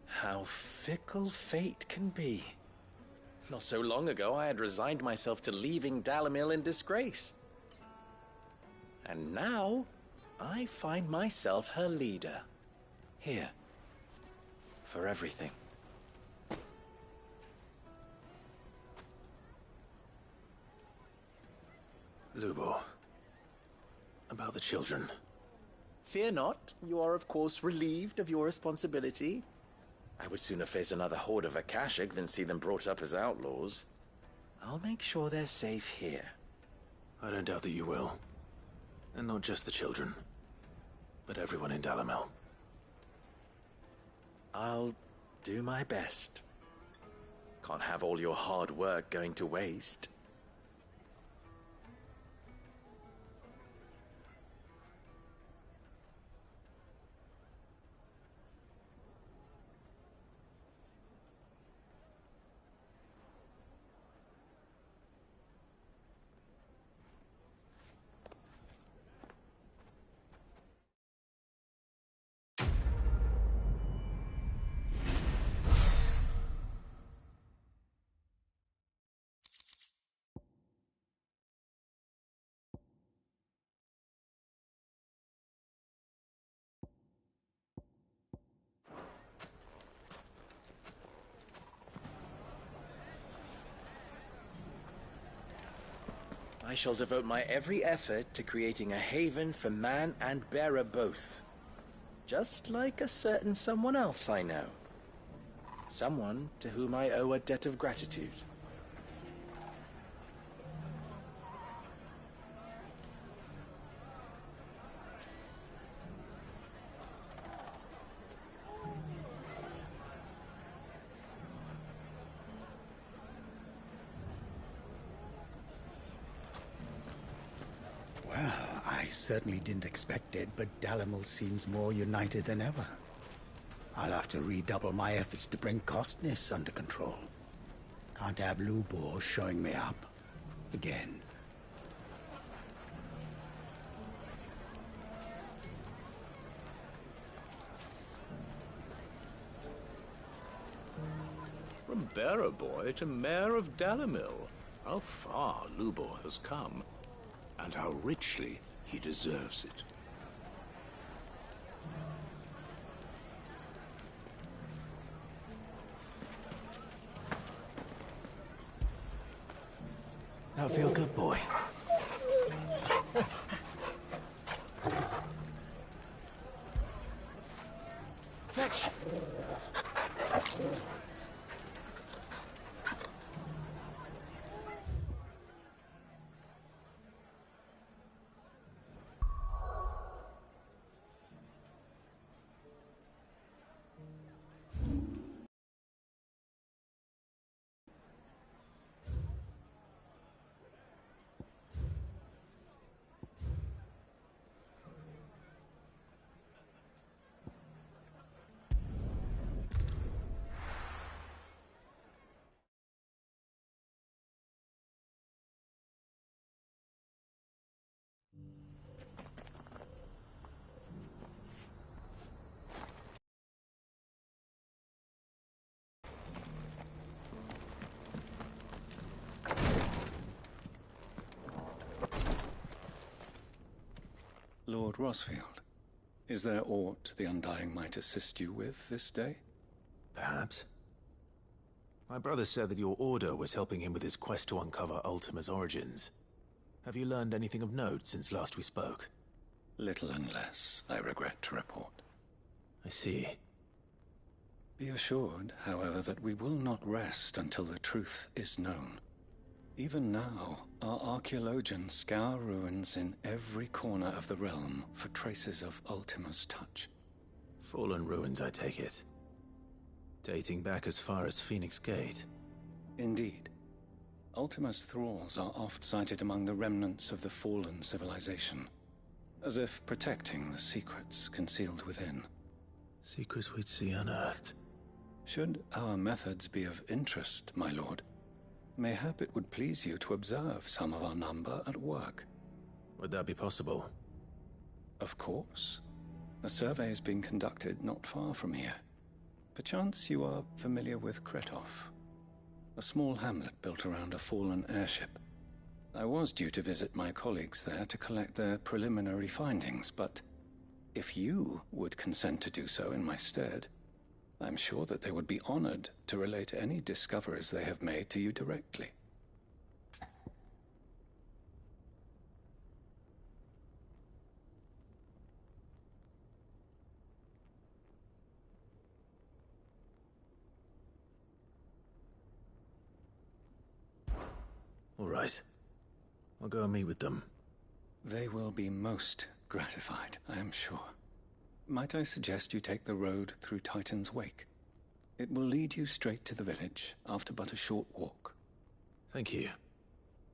How fickle fate can be. Not so long ago, I had resigned myself to leaving Dalimil in disgrace. And now, I find myself her leader. Here. For everything. Lubor, about the children. Fear not, you are of course relieved of your responsibility. I would sooner face another horde of Akashic than see them brought up as outlaws. I'll make sure they're safe here. I don't doubt that you will. And not just the children, but everyone in Dalimil. I'll do my best. Can't have all your hard work going to waste. I shall devote my every effort to creating a haven for man and bearer both. Just like a certain someone else I know. Someone to whom I owe a debt of gratitude. I certainly didn't expect it, but Dalimil seems more united than ever. I'll have to redouble my efforts to bring Costness under control. Can't have Lubor showing me up again. From bearer boy to mayor of Dalimil, how far Lubor has come, and how richly he deserves it. Now feel good, boy. Fetch! Lord Rosfield, is there aught the Undying might assist you with this day? Perhaps. My brother said that your order was helping him with his quest to uncover Ultima's origins. Have you learned anything of note since last we spoke? Little and less, I regret to report. I see. Be assured, however, that we will not rest until the truth is known. Even now, our archaeologians scour ruins in every corner of the realm for traces of Ultima's touch. Fallen ruins, I take it. Dating back as far as Phoenix Gate. Indeed. Ultima's thralls are oft sighted among the remnants of the fallen civilization, as if protecting the secrets concealed within. Secrets we'd see unearthed. Should our methods be of interest, my lord, mayhap it would please you to observe some of our number at work. Would that be possible? Of course. A survey is being conducted not far from here. Perchance you are familiar with Kretov, a small hamlet built around a fallen airship. I was due to visit my colleagues there to collect their preliminary findings, but if you would consent to do so in my stead, I'm sure that they would be honored to relate any discoveries they have made to you directly. All right. I'll go and meet with them. They will be most gratified, I am sure. Might I suggest you take the road through Titan's Wake? It will lead you straight to the village after but a short walk. Thank you.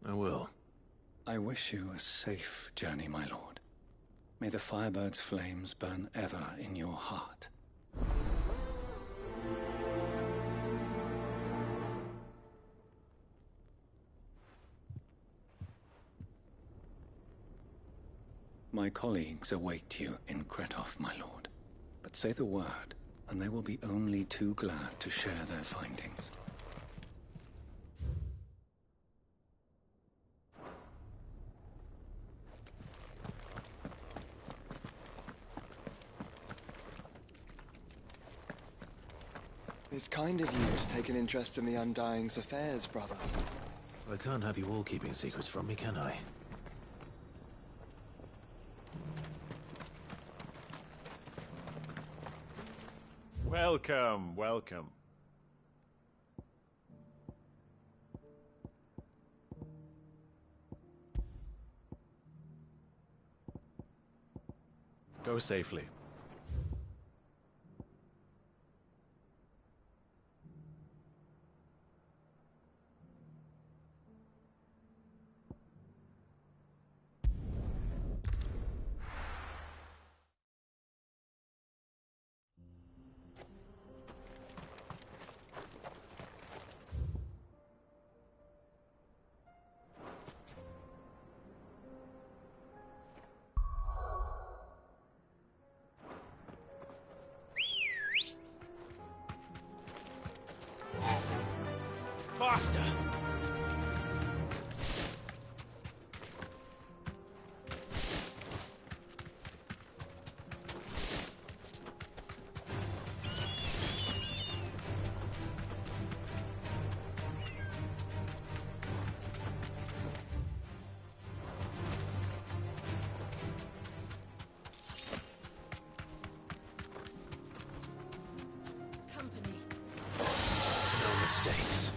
I will. I wish you a safe journey, my lord. May the Firebird's flames burn ever in your heart. My colleagues await you in Kretov, my lord. But say the word, and they will be only too glad to share their findings. It's kind of you to take an interest in the Undying's affairs, brother. I can't have you all keeping secrets from me, can I? Welcome, welcome. Go safely. Faster! Company. No mistakes.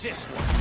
This one.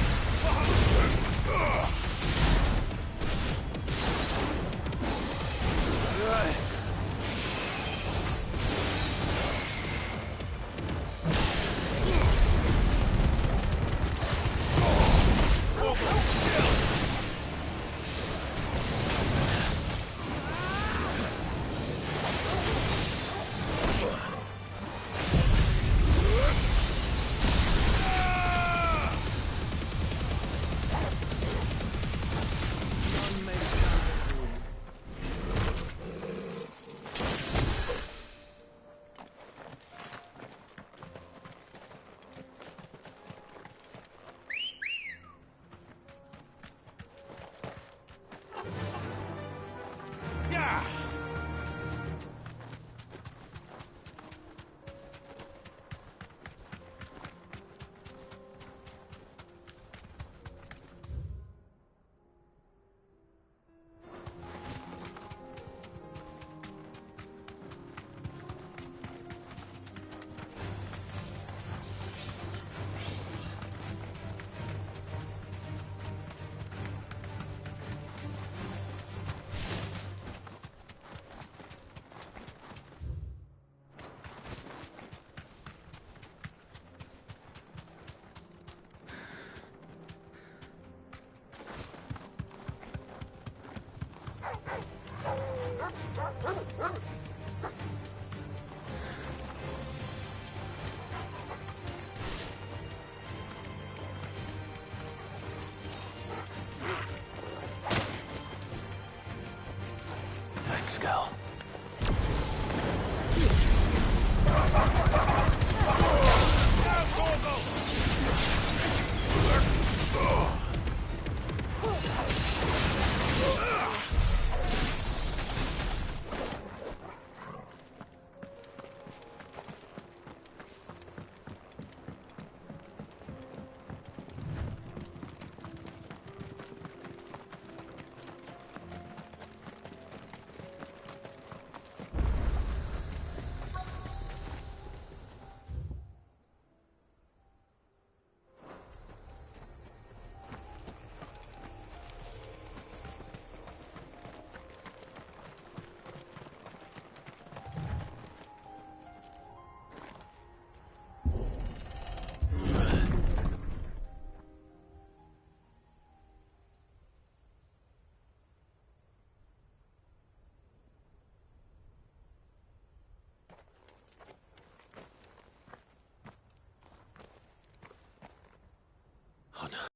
Honor.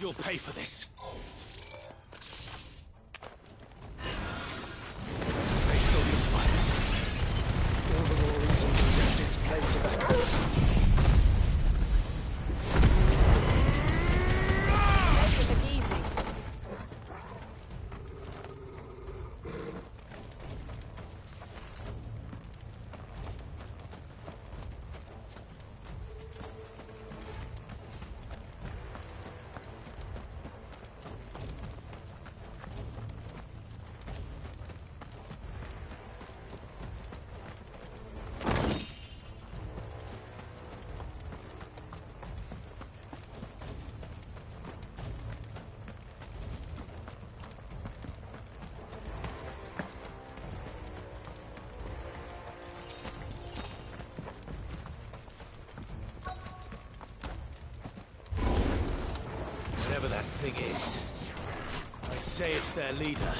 You'll pay for this. Face all these fires. All the more reason to rid this place of echoes. Take it easy. Whatever that thing is, I'd say it's their leader.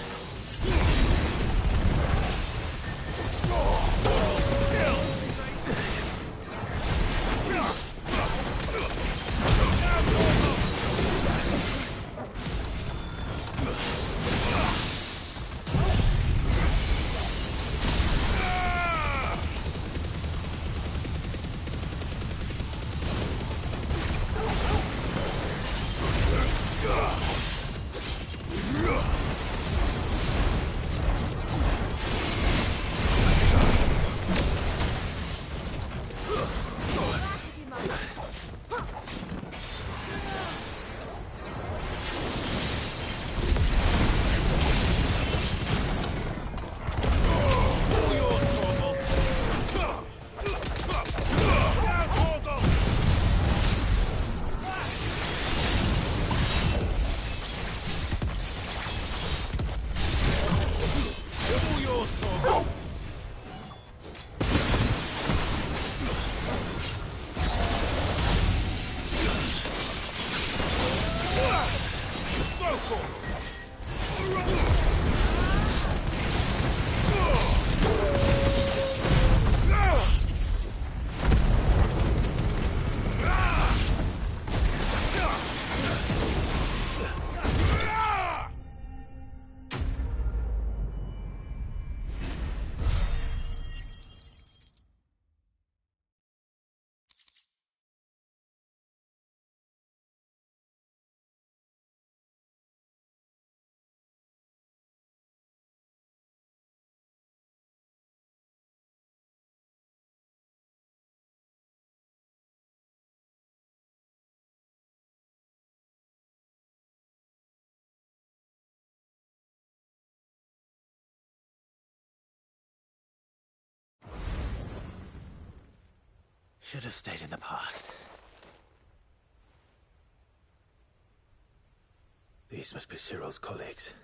Should have stayed in the past. These must be Cyril's colleagues.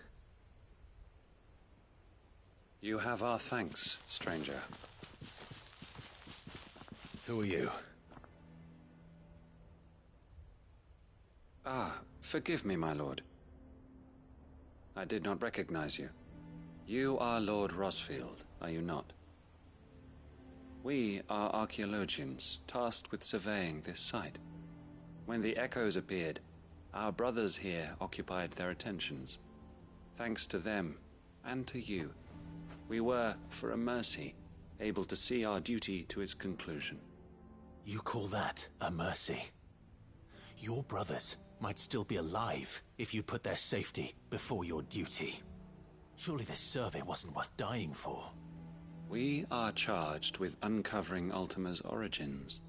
You have our thanks, stranger. Who are you? Ah, forgive me, my lord. I did not recognize you. You are Lord Rosfield, are you not? We are archaeologians, tasked with surveying this site. When the echoes appeared, our brothers here occupied their attentions. Thanks to them, and to you, we were, for a mercy, able to see our duty to its conclusion. You call that a mercy? Your brothers might still be alive if you put their safety before your duty. Surely this survey wasn't worth dying for. We are charged with uncovering Ultima's origins.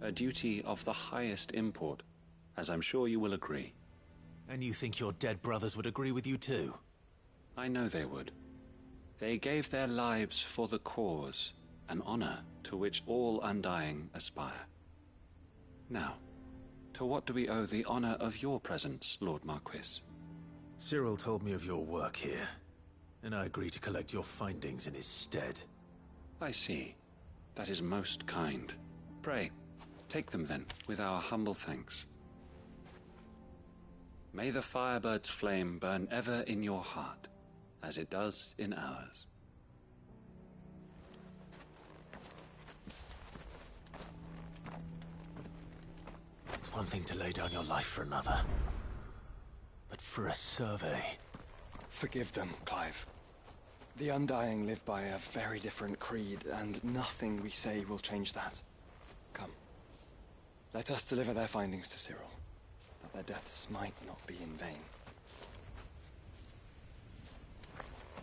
A duty of the highest import, as I'm sure you will agree. And you think your dead brothers would agree with you too? I know they would. They gave their lives for the cause, an honor to which all Undying aspire. Now, to what do we owe the honor of your presence, Lord Marquis? Cyril told me of your work here, and I agree to collect your findings in his stead. I see. That is most kind. Pray, take them then, with our humble thanks. May the Firebird's flame burn ever in your heart, as it does in ours. one thing to lay down your life for another. But for a survey... Forgive them, Clive. The Undying live by a very different creed, and nothing we say will change that. Come. Let us deliver their findings to Cyril, that their deaths might not be in vain.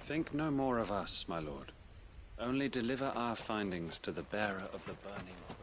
Think no more of us, my lord. Only deliver our findings to the bearer of the burning quill.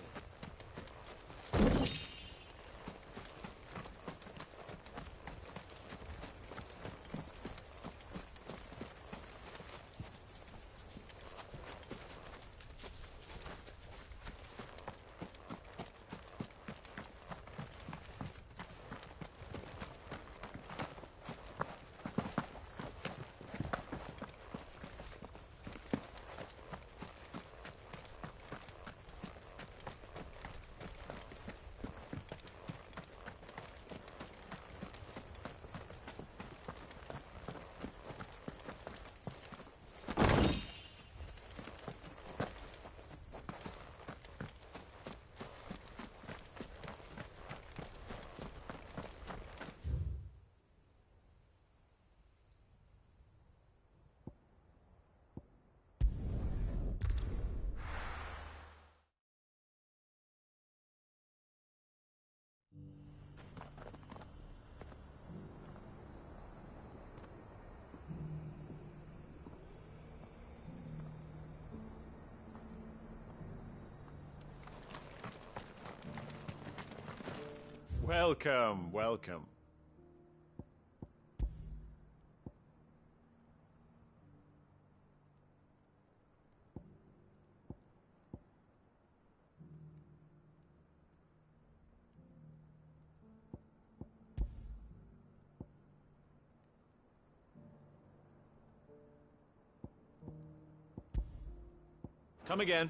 Welcome, welcome. Come again.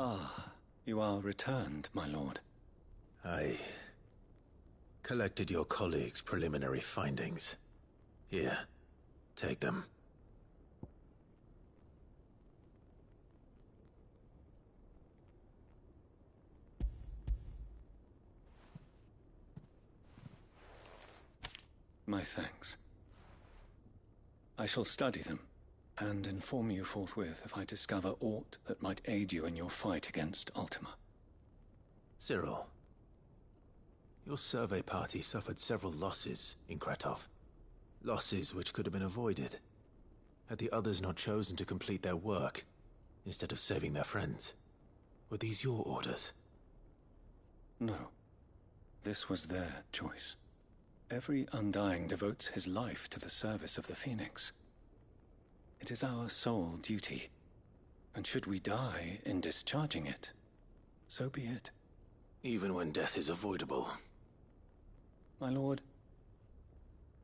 Ah, you are returned, my lord. I collected your colleagues' preliminary findings. Here, take them. My thanks. I shall study them, and inform you forthwith if I discover aught that might aid you in your fight against Ultima. Cyril, your survey party suffered several losses in Kretov. Losses which could have been avoided, had the others not chosen to complete their work, instead of saving their friends. Were these your orders? No. This was their choice. Every Undying devotes his life to the service of the Phoenix. It is our sole duty, and should we die in discharging it, so be it. Even when death is avoidable. My lord,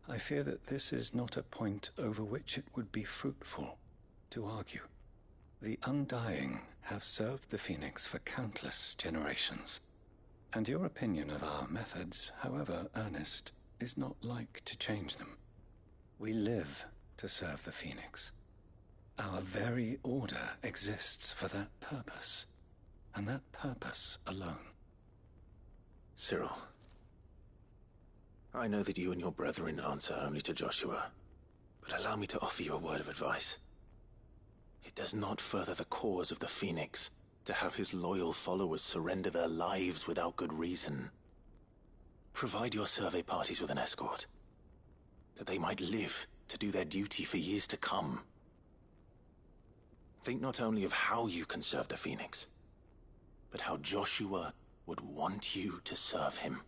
I fear that this is not a point over which it would be fruitful to argue. The Undying have served the Phoenix for countless generations, and your opinion of our methods, however earnest, is not like to change them. We live to serve the Phoenix. Our very order exists for that purpose, and that purpose alone. Cyril, I know that you and your brethren answer only to Joshua, but allow me to offer you a word of advice. It does not further the cause of the Phoenix to have his loyal followers surrender their lives without good reason. Provide your survey parties with an escort, that they might live to do their duty for years to come. Think not only of how you can serve the Phoenix, but how Joshua would want you to serve him.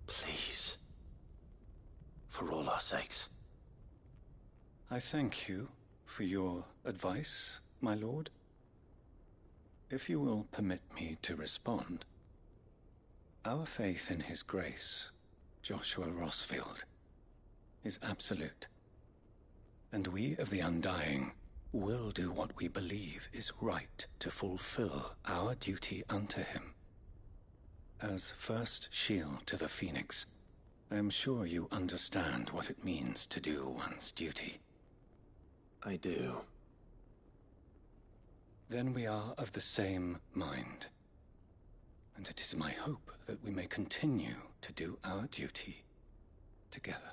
Please. For all our sakes. I thank you for your advice, my lord. If you will permit me to respond, our faith in his grace, Joshua Rossfield, is absolute. And we of the Undying will do what we believe is right to fulfill our duty unto him. As first shield to the Phoenix, I am sure you understand what it means to do one's duty. I do. Then we are of the same mind. And it is my hope that we may continue to do our duty together.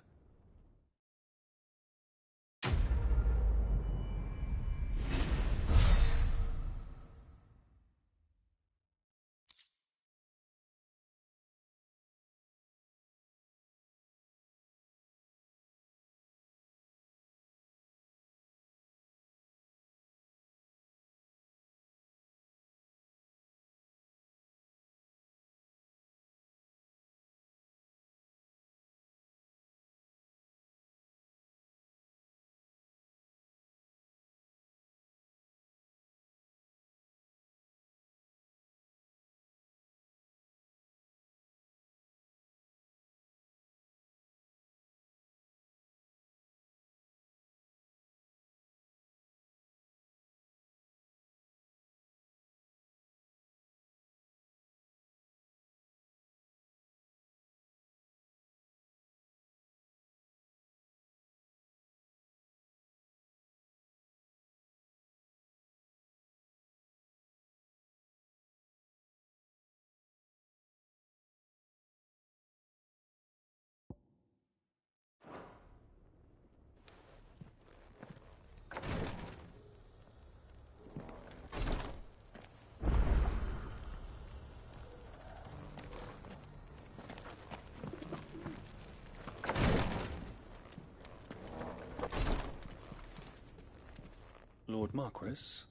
Lord Marquis,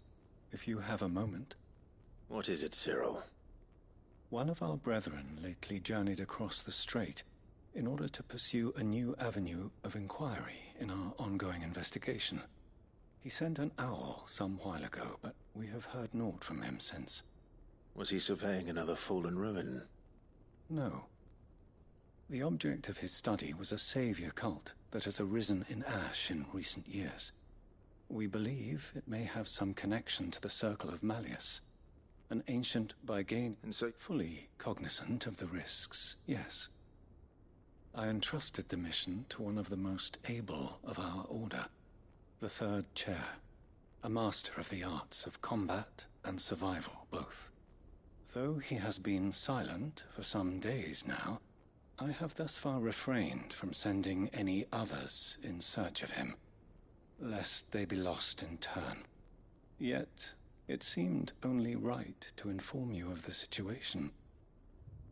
if you have a moment. What is it, Cyril? One of our brethren lately journeyed across the strait in order to pursue a new avenue of inquiry in our ongoing investigation. He sent an owl some while ago, but we have heard naught from him since. Was he surveying another fallen ruin? No. The object of his study was a savior cult that has arisen in Ash in recent years. We believe it may have some connection to the Circle of Malleus, an ancient Bygane, and so fully cognizant of the risks, yes. I entrusted the mission to one of the most able of our order, the Third Chair, a master of the arts of combat and survival both. Though he has been silent for some days now, I have thus far refrained from sending any others in search of him, lest they be lost in turn. Yet, it seemed only right to inform you of the situation,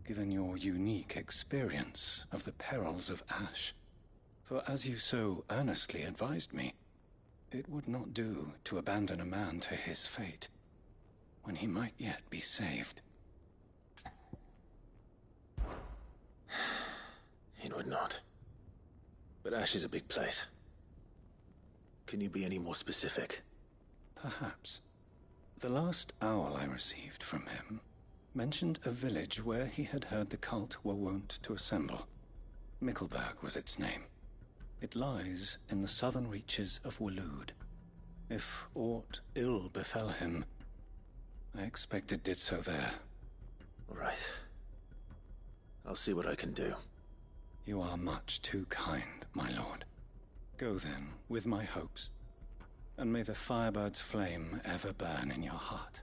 given your unique experience of the perils of Ash. For as you so earnestly advised me, it would not do to abandon a man to his fate, when he might yet be saved. It would not. But Ash is a big place. Can you be any more specific? Perhaps. The last owl I received from him mentioned a village where he had heard the cult were wont to assemble. Mickleburg was its name. It lies in the southern reaches of Waloed. If aught ill befell him, I expect it did so there. Right. I'll see what I can do. You are much too kind, my lord. Go then, with my hopes, and may the Firebird's flame ever burn in your heart.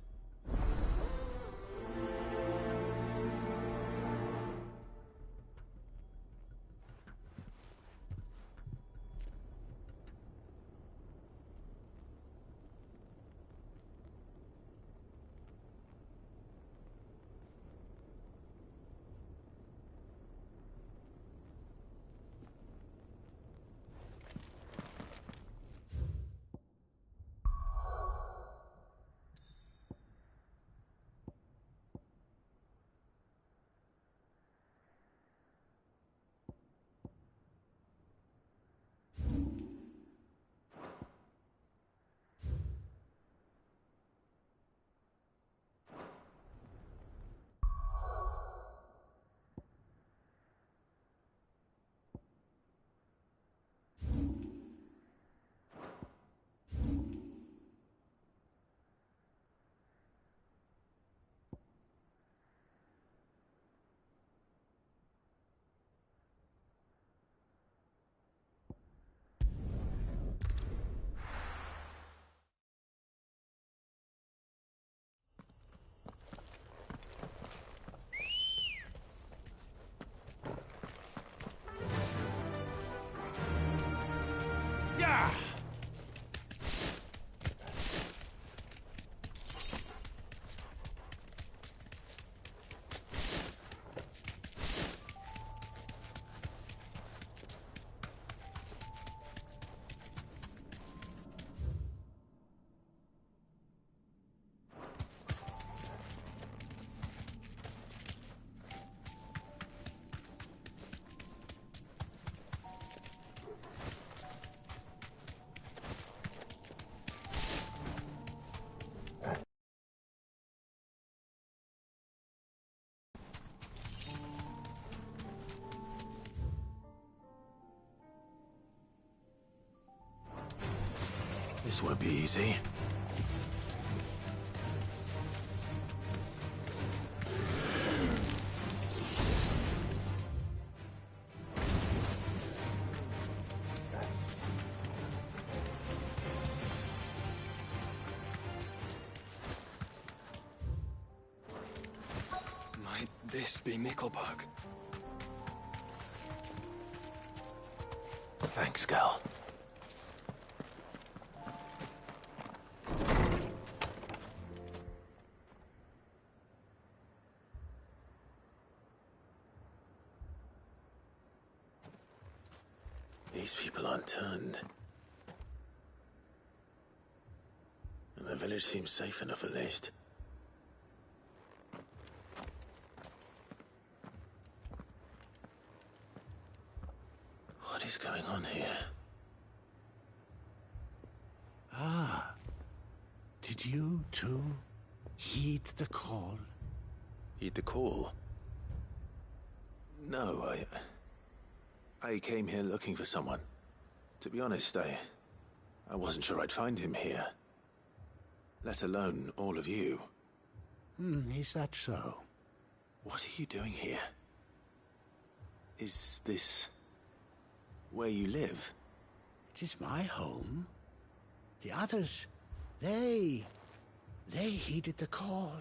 This won't be easy. Might this be Mickelberg? Thanks, Gal. These people aren't turned. And the village seems safe enough at least. What is going on here? Ah. Did you too heed the call? Heed the call? No, I came here looking for someone. To be honest, I wasn't sure I'd find him here. Let alone all of you. Is that so? What are you doing here? Is this where you live? It is my home. The others, they heeded the call.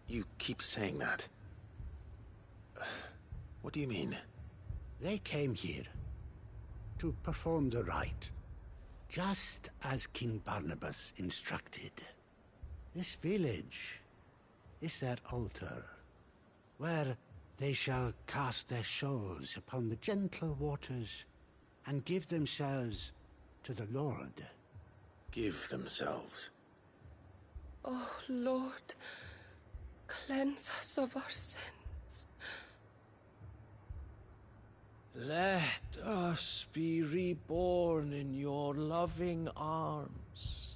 You keep saying that. What do you mean? They came here to perform the rite, just as King Barnabas instructed. This village is their altar, where they shall cast their souls upon the gentle waters and give themselves to the Lord. Give themselves? Oh, Lord, cleanse us of our sins. Let us be reborn in your loving arms.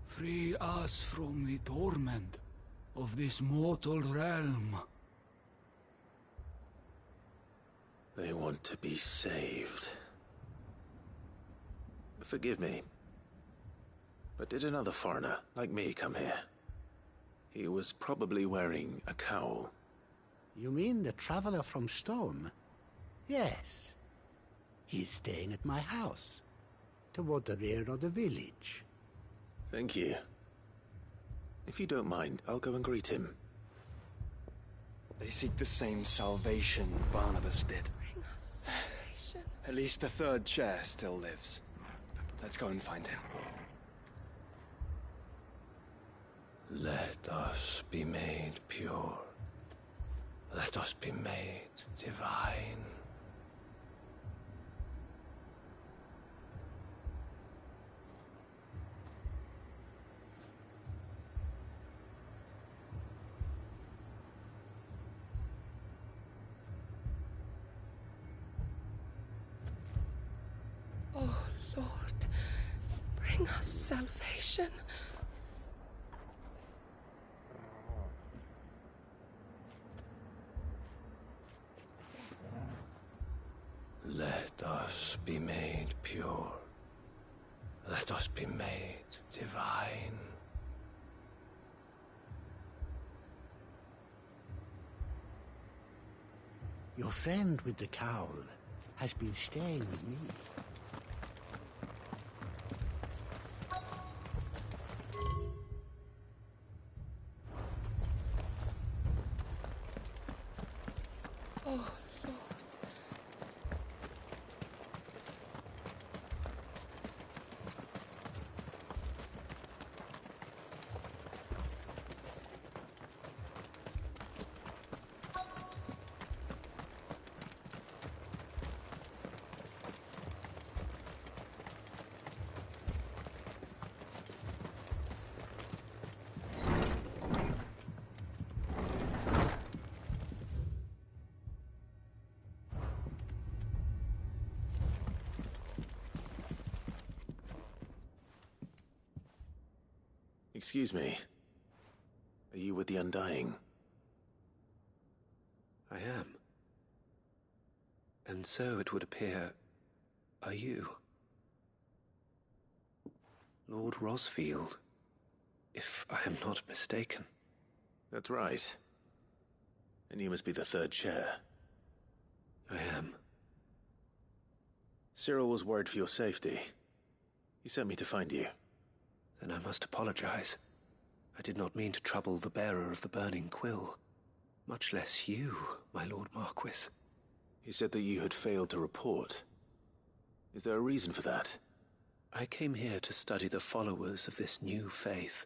Free us from the torment of this mortal realm. They want to be saved. Forgive me. But did another foreigner, like me, come here? He was probably wearing a cowl. You mean the traveler from Stone? Yes. He's staying at my house, toward the rear of the village. Thank you. If you don't mind, I'll go and greet him. They seek the same salvation Barnabas did. Bring us salvation. At least the third chair still lives. Let's go and find him. Let us be made pure. Let us be made divine. Oh, Lord, bring us salvation. Let us be made pure. Let us be made divine. Your friend with the cowl has been staying with me. Oh, Excuse me. Are you with the Undying? I am. And so it would appear, are you? Lord Rosfield, if I am not mistaken. That's right. And you must be the third chair. I am. Cyril was worried for your safety. He sent me to find you. Then I must apologize. I did not mean to trouble the bearer of the burning quill. Much less you, my Lord Marquis. He said that you had failed to report. Is there a reason for that? I came here to study the followers of this new faith.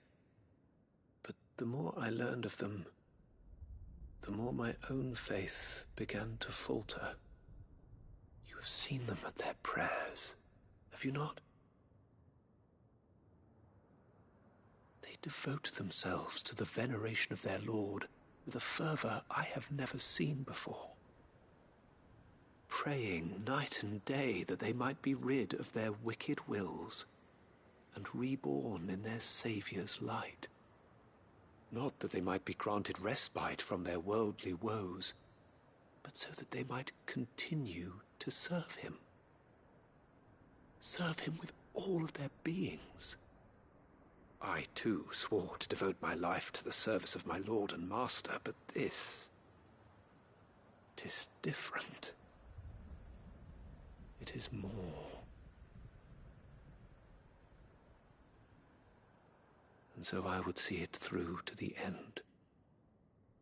But the more I learned of them, the more my own faith began to falter. You have seen them at their prayers, have you not? They devote themselves to the veneration of their Lord with a fervor I have never seen before. Praying night and day that they might be rid of their wicked wills and reborn in their Saviour's light. Not that they might be granted respite from their worldly woes, but so that they might continue to serve him. Serve him with all of their beings. I, too, swore to devote my life to the service of my Lord and Master, but this... 'tis different. It is more. And so I would see it through to the end.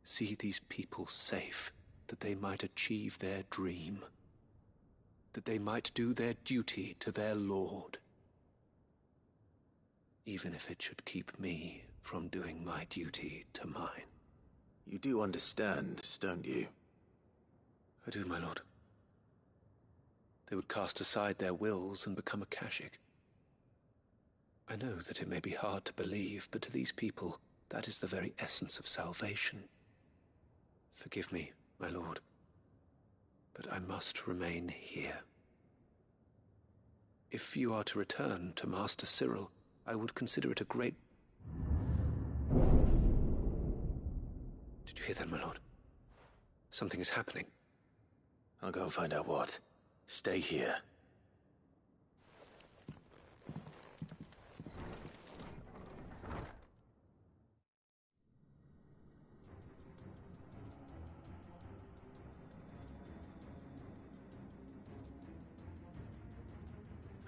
See these people safe, that they might achieve their dream. That they might do their duty to their Lord. Even if it should keep me from doing my duty to mine. You do understand, don't you? I do, my lord. They would cast aside their wills and become Akashic. I know that it may be hard to believe, but to these people, that is the very essence of salvation. Forgive me, my lord, but I must remain here. If you are to return to Master Cyril, I would consider it a great... Did you hear that, my lord? Something is happening. I'll go and find out what. Stay here.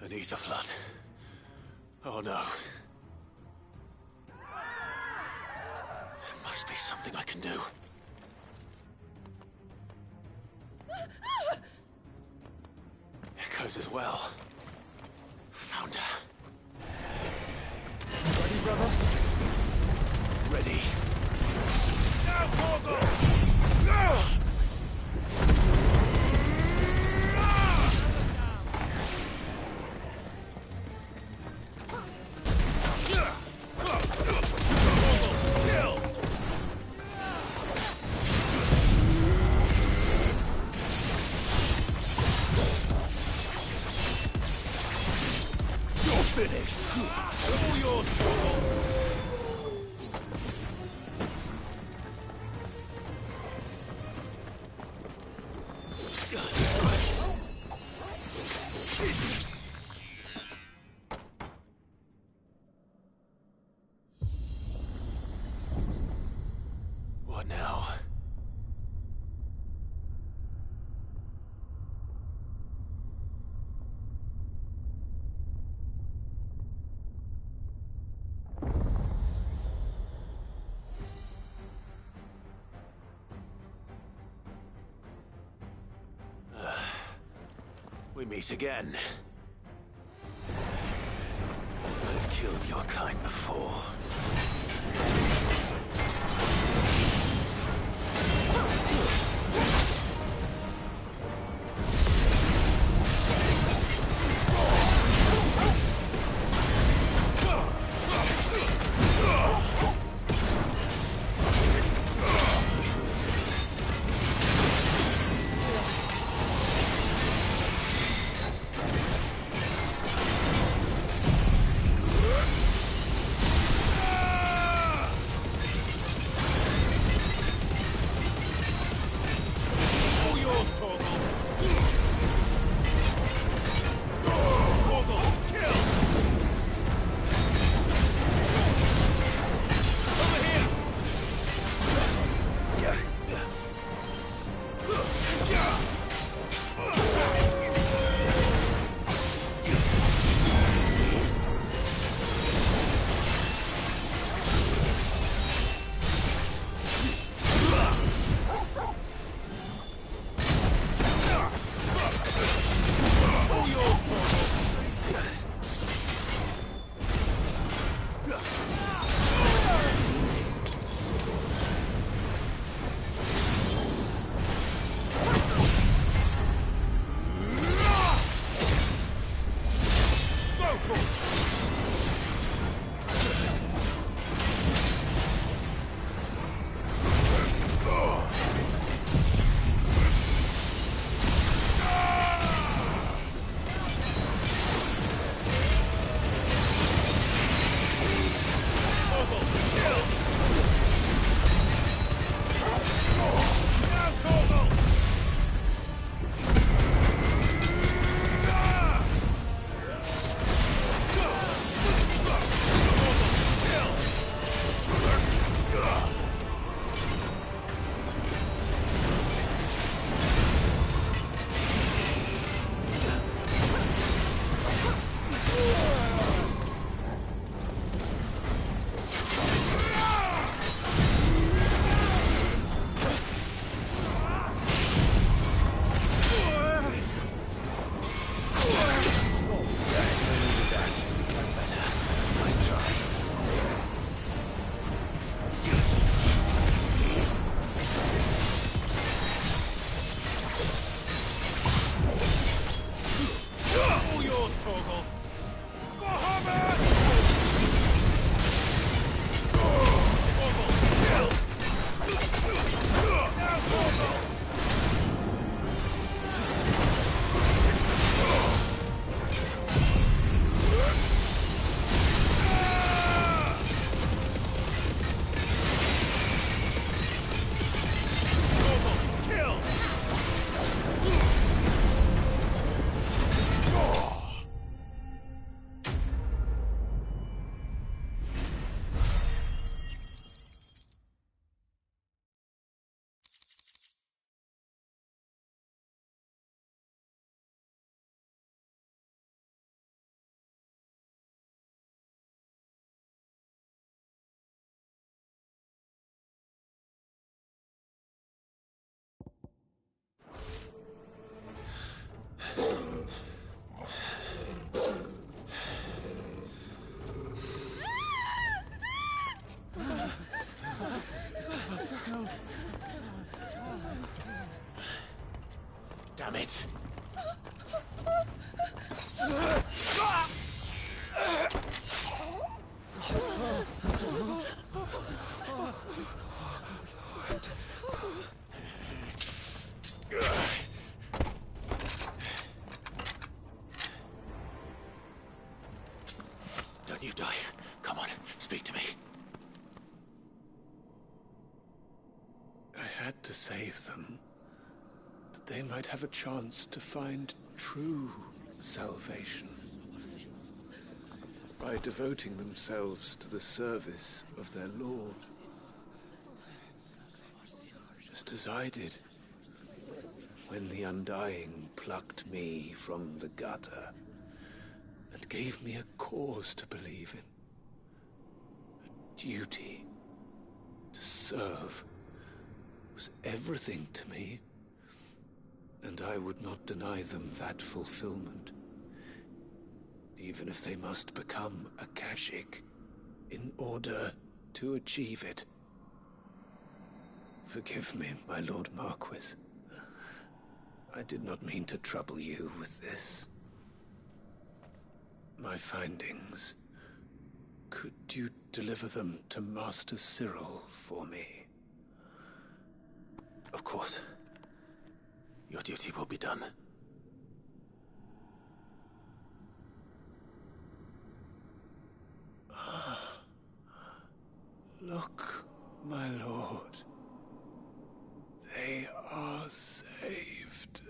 An ether flood. Oh no. There must be something I can do. Echoes as well. Found her. Ready, brother? Ready. Now, Torgal! What now? We meet again. I've killed your kind before. Damn it! Don't you die. Come on, speak to me. I had to save them, that they might have a chance to find true salvation by devoting themselves to the service of their Lord. Just as I did when the Undying plucked me from the gutter and gave me a cause to believe in. A duty to serve was everything to me, and I would not deny them that fulfillment, even if they must become a Kashik in order to achieve it. Forgive me, my Lord Marquis. I did not mean to trouble you with this. My findings. Could you deliver them to Master Cyril for me? Of course. Your duty will be done. Look, my lord. They are saved.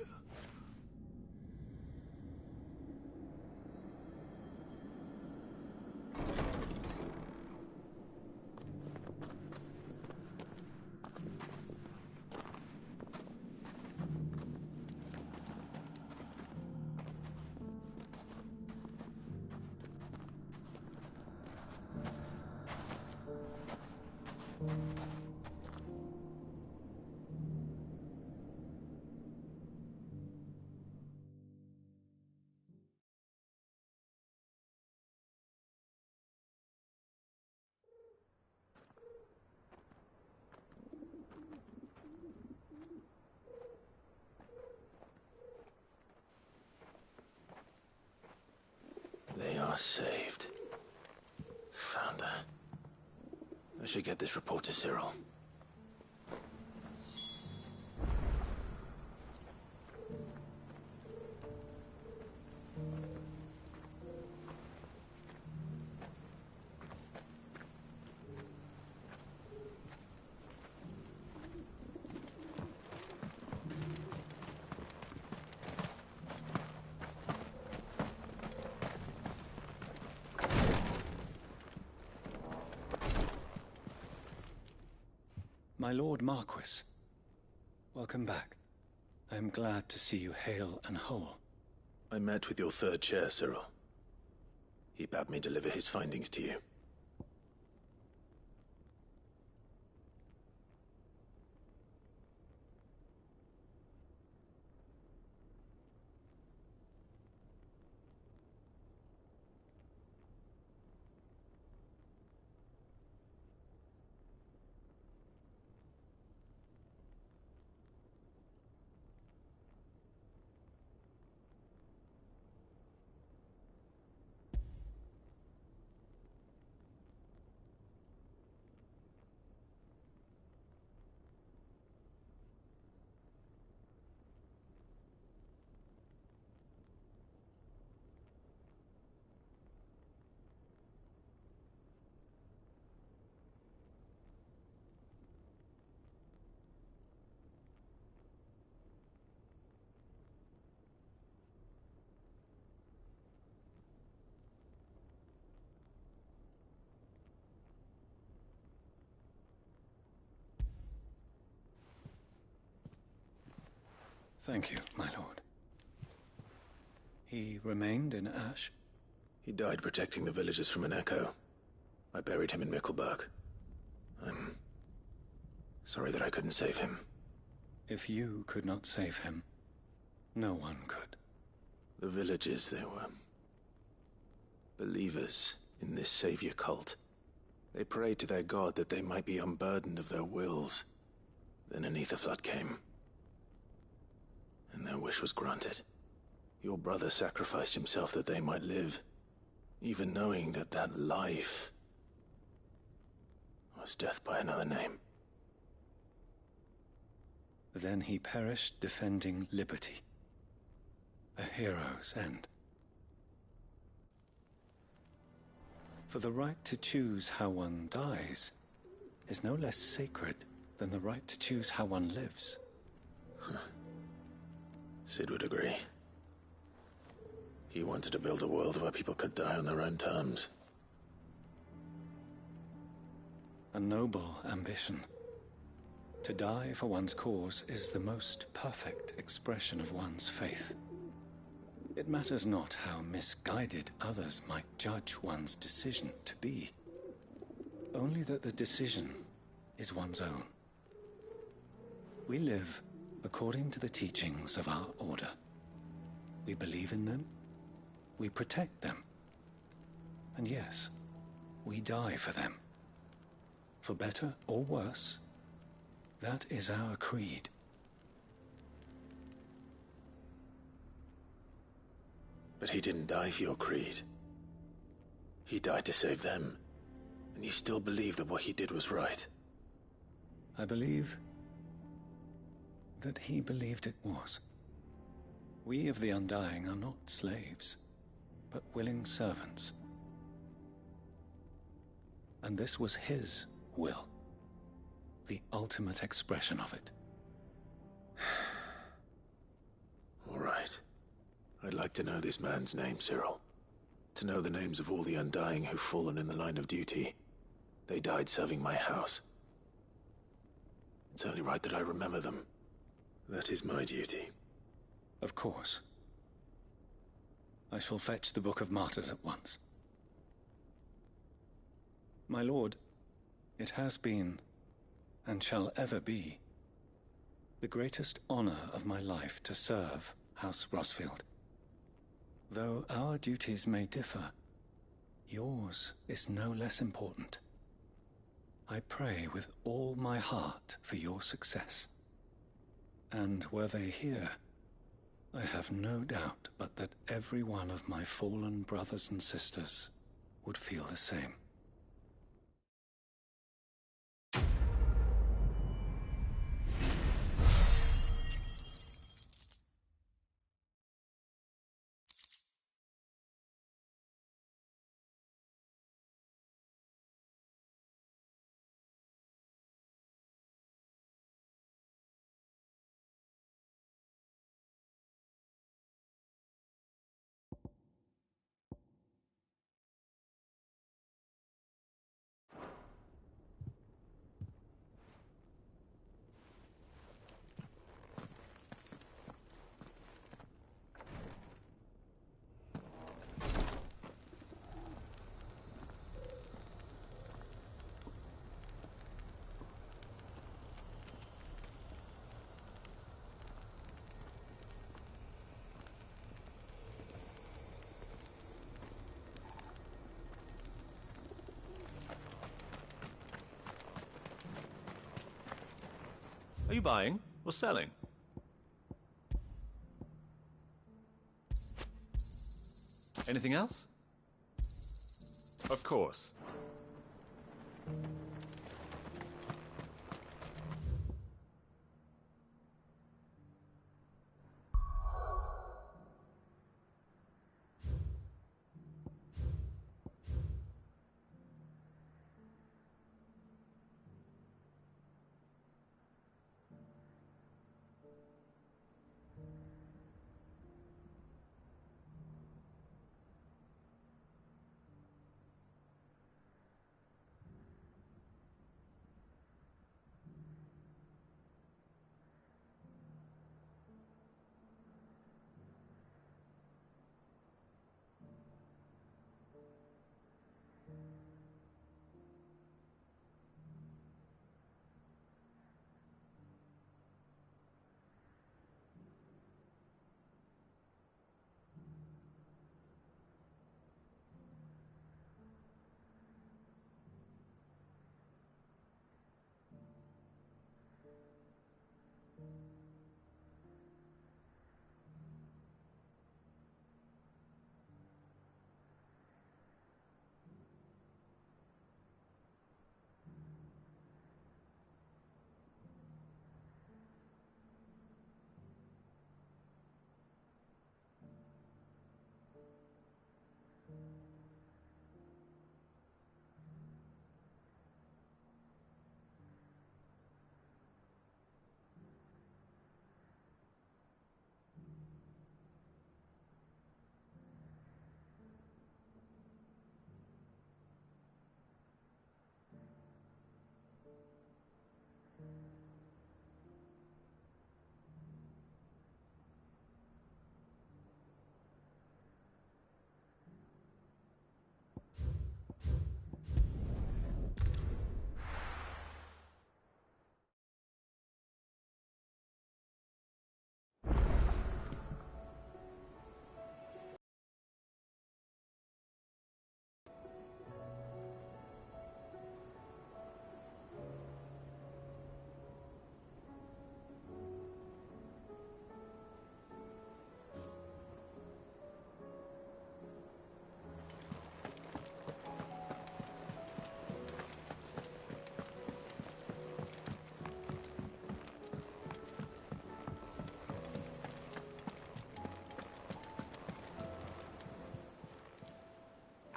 They are saved. Found her. I should get this report to Cyril. My Lord Marquis, welcome back. I am glad to see you hale and whole. I met with your third chair, Cyril. He bade me deliver his findings to you. Thank you, my lord. He remained in Ash? He died protecting the villagers from an echo. I buried him in Mickelberg. I'm sorry that I couldn't save him. If you could not save him, no one could. The villagers, they were believers in this savior cult. They prayed to their god that they might be unburdened of their wills. Then an ether flood came, and their wish was granted. Your brother sacrificed himself that they might live, even knowing that that life was death by another name. Then he perished defending liberty. A hero's end. For the right to choose how one dies is no less sacred than the right to choose how one lives. Sid would agree. He wanted to build a world where people could die on their own terms. A noble ambition. To die for one's cause is the most perfect expression of one's faith. It matters not how misguided others might judge one's decision to be, only that the decision is one's own. We live according to the teachings of our order. We believe in them, we protect them, and yes, we die for them. For better or worse, that is our creed. But he didn't die for your creed. He died to save them. And you still believe that what he did was right. I believe that he believed it was. We of the Undying are not slaves, but willing servants. And this was his will, the ultimate expression of it. All right. I'd like to know this man's name, Cyril. To know the names of all the Undying who've fallen in the line of duty. They died serving my house. It's only right that I remember them. That is my duty. Of course. I shall fetch the Book of Martyrs at once. My lord, it has been, and shall ever be, the greatest honor of my life to serve House Rosfield. Though our duties may differ, yours is no less important. I pray with all my heart for your success. And were they here, I have no doubt but that every one of my fallen brothers and sisters would feel the same. Are you buying or selling? Anything else? Of course.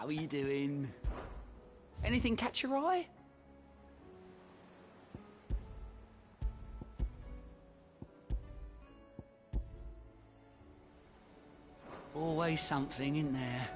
How are you doing? Anything catch your eye? Always something in there.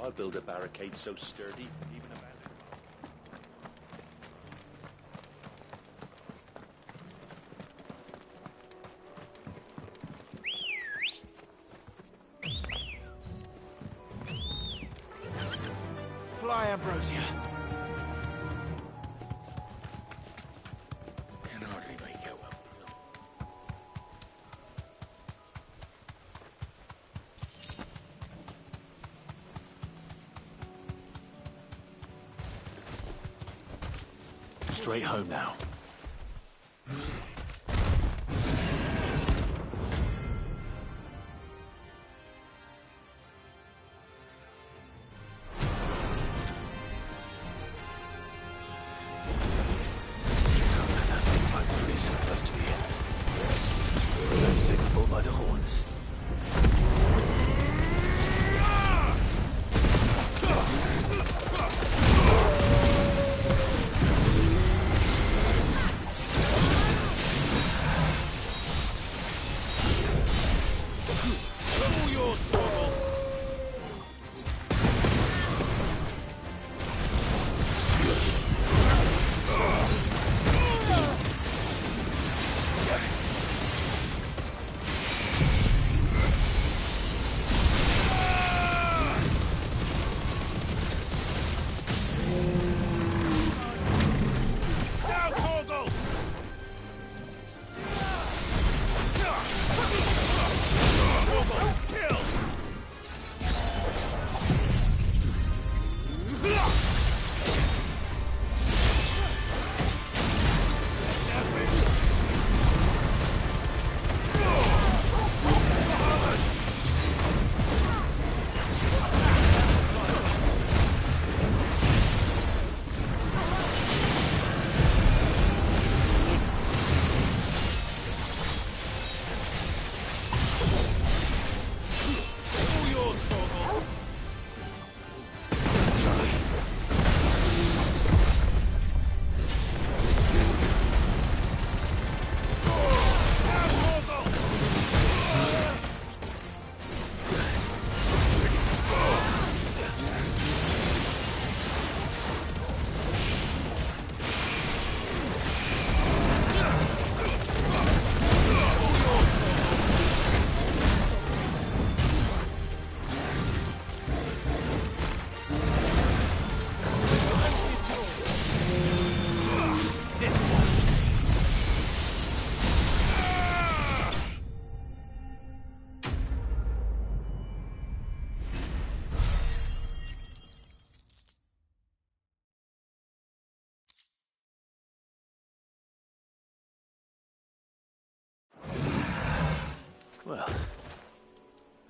I'll build a barricade so sturdy, even a bandit. Fly, Ambrosia. Can hardly make out well. Straight home now.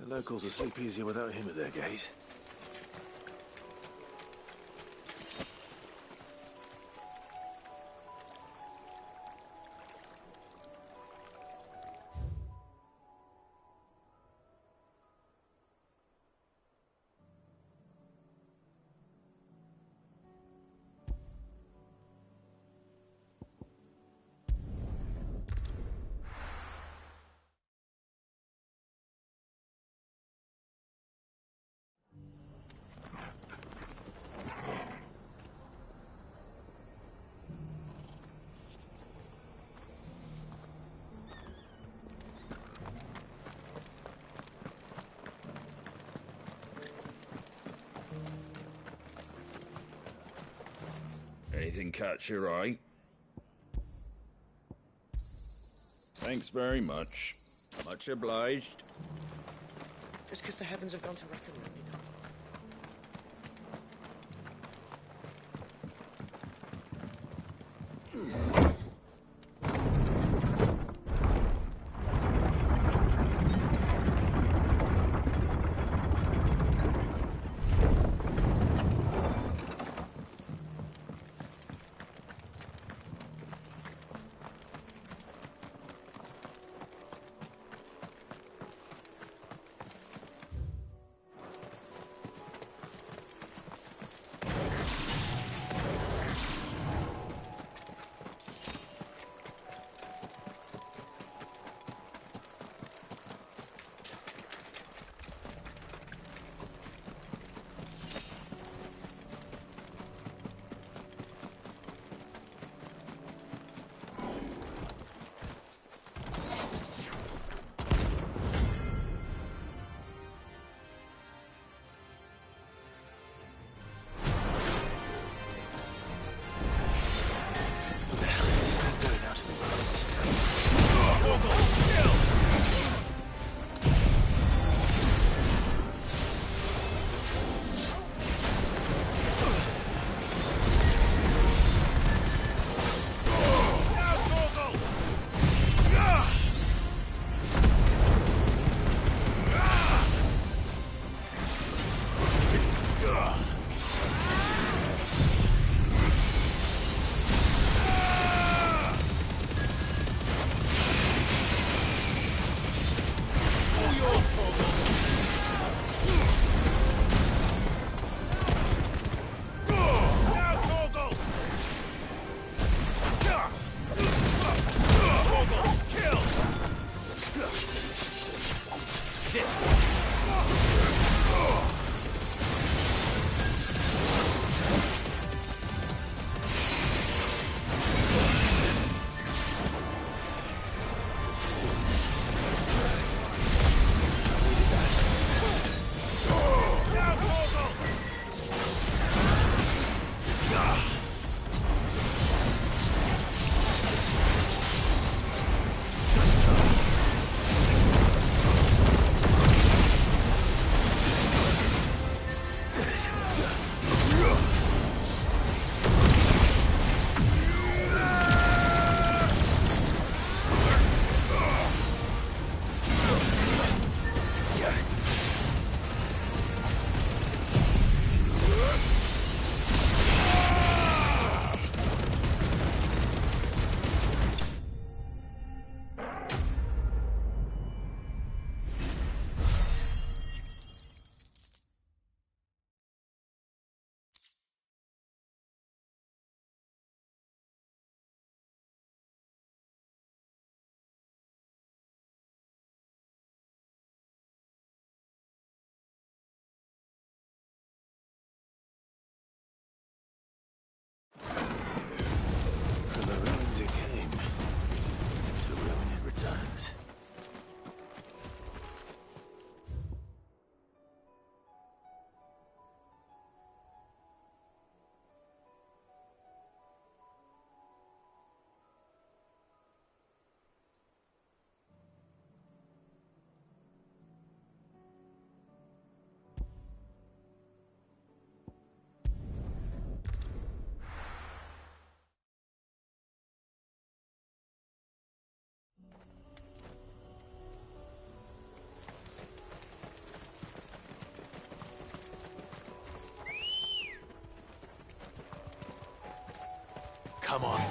The locals will sleep easier without him at their gate. Anything catch your eye? Thanks very much. Much obliged. Just because the heavens have gone to rack and ruin, you know. Come on.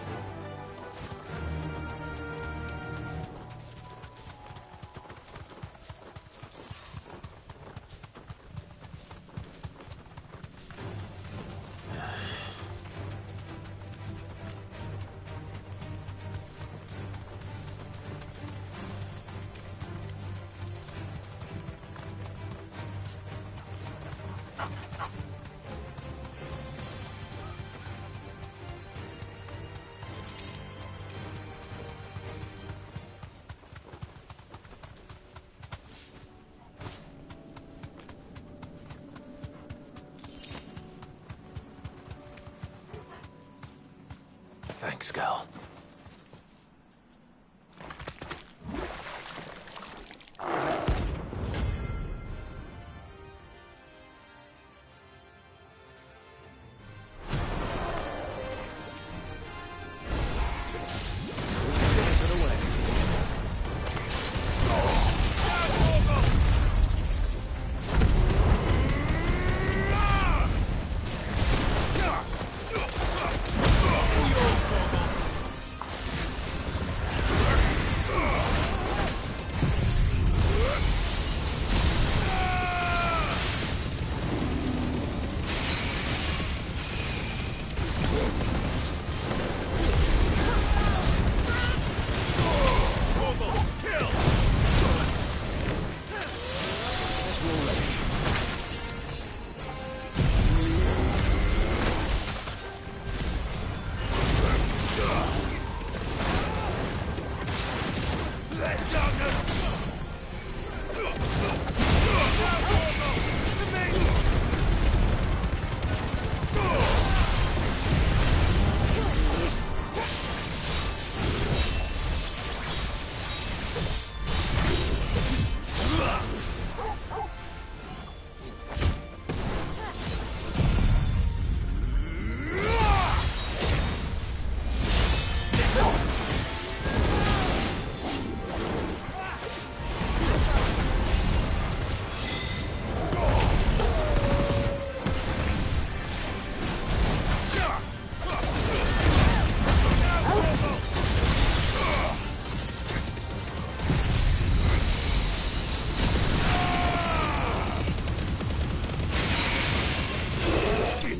Thanks, Gal.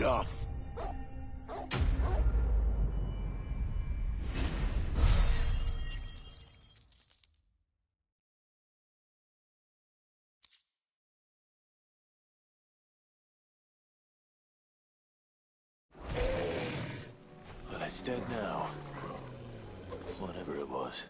Enough! Well, it's dead now. Whatever it was.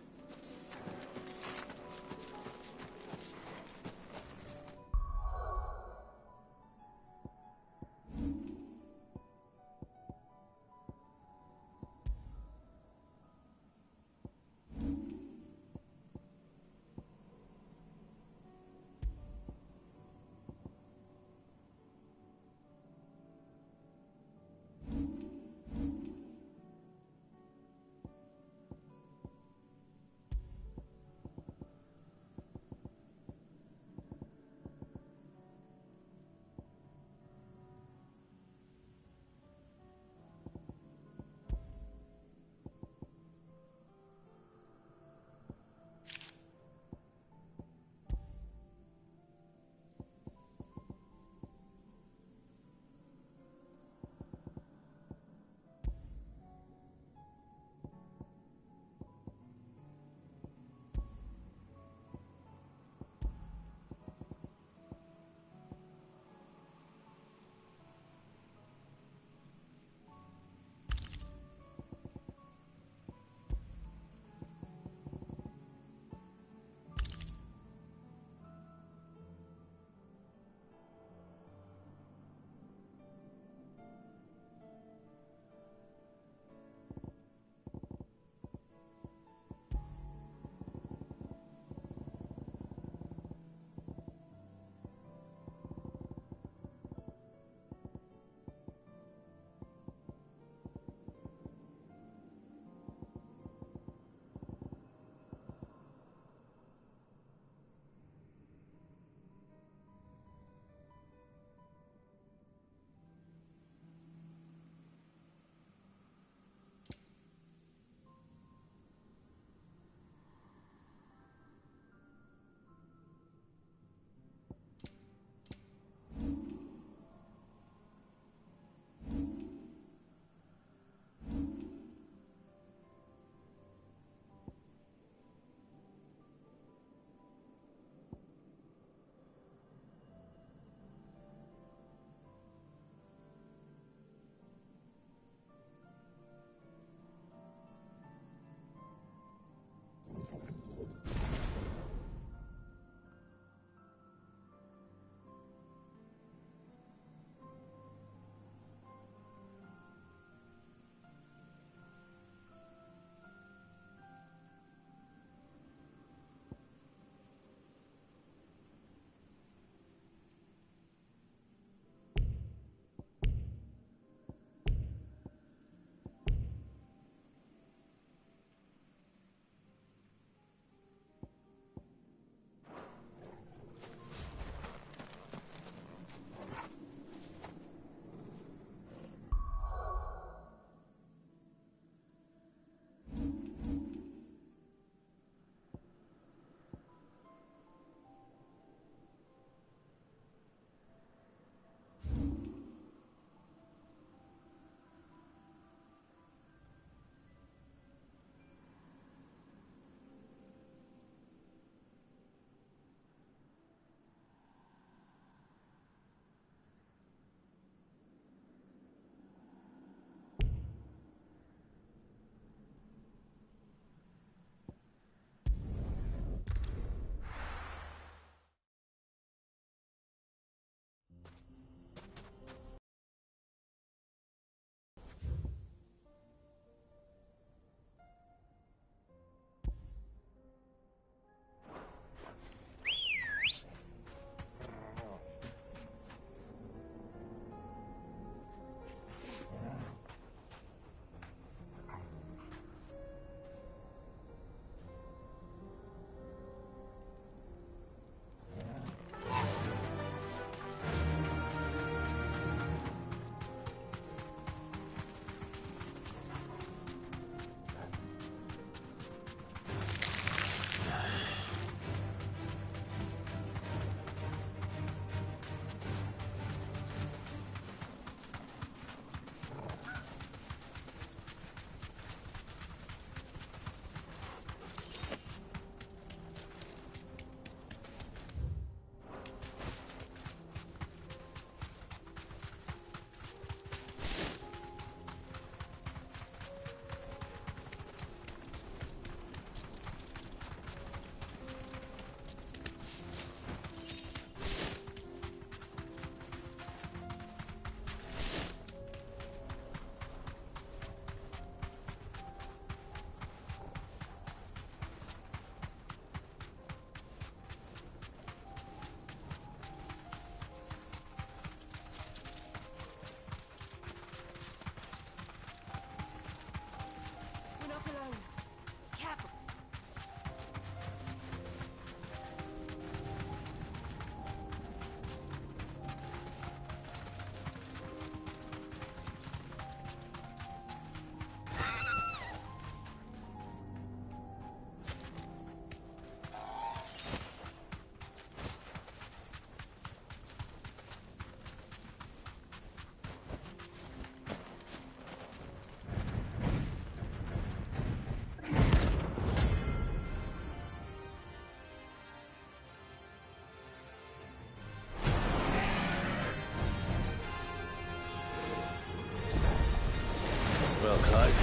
Clive.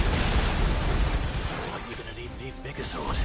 Looks like you're gonna need an even bigger sword.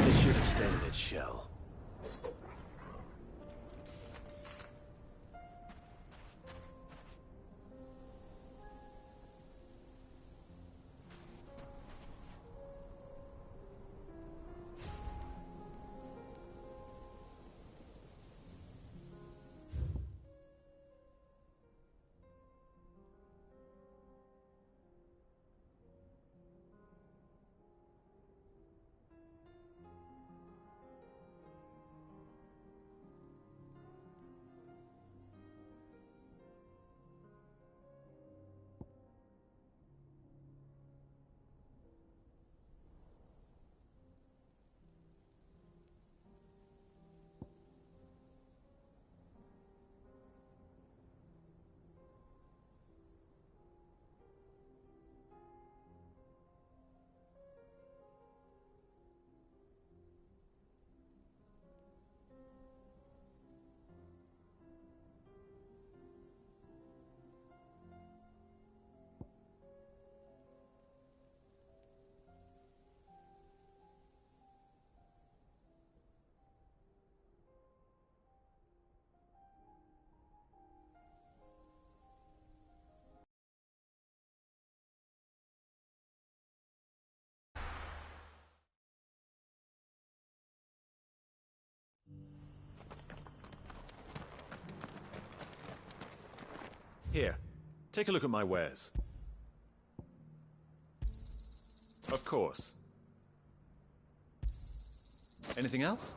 It should have stayed in its shell. Here, take a look at my wares. Of course. Anything else?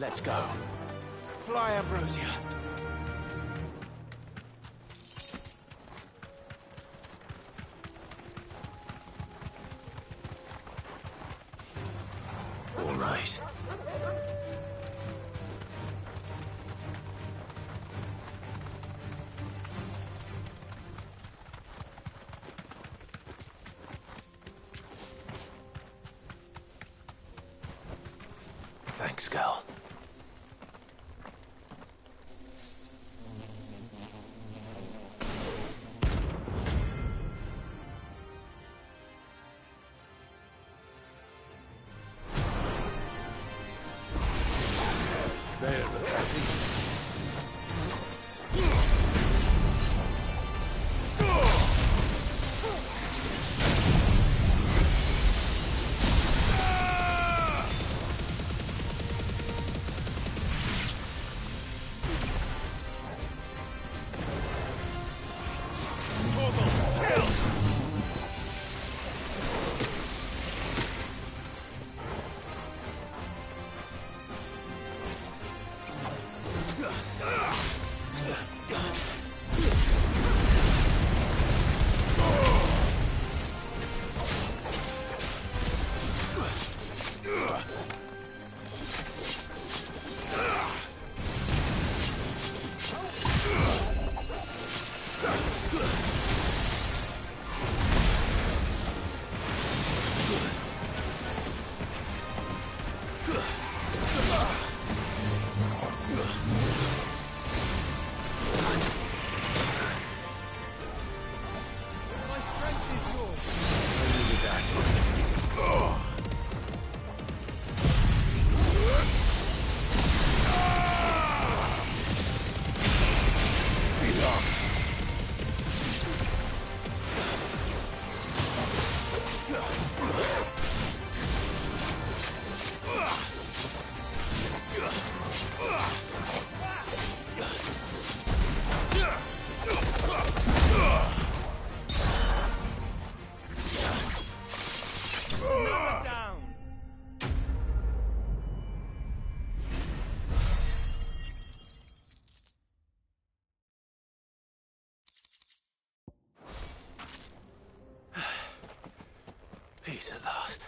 Let's go. Fly, Ambrosia. All right. Thanks, girl. Peace at last.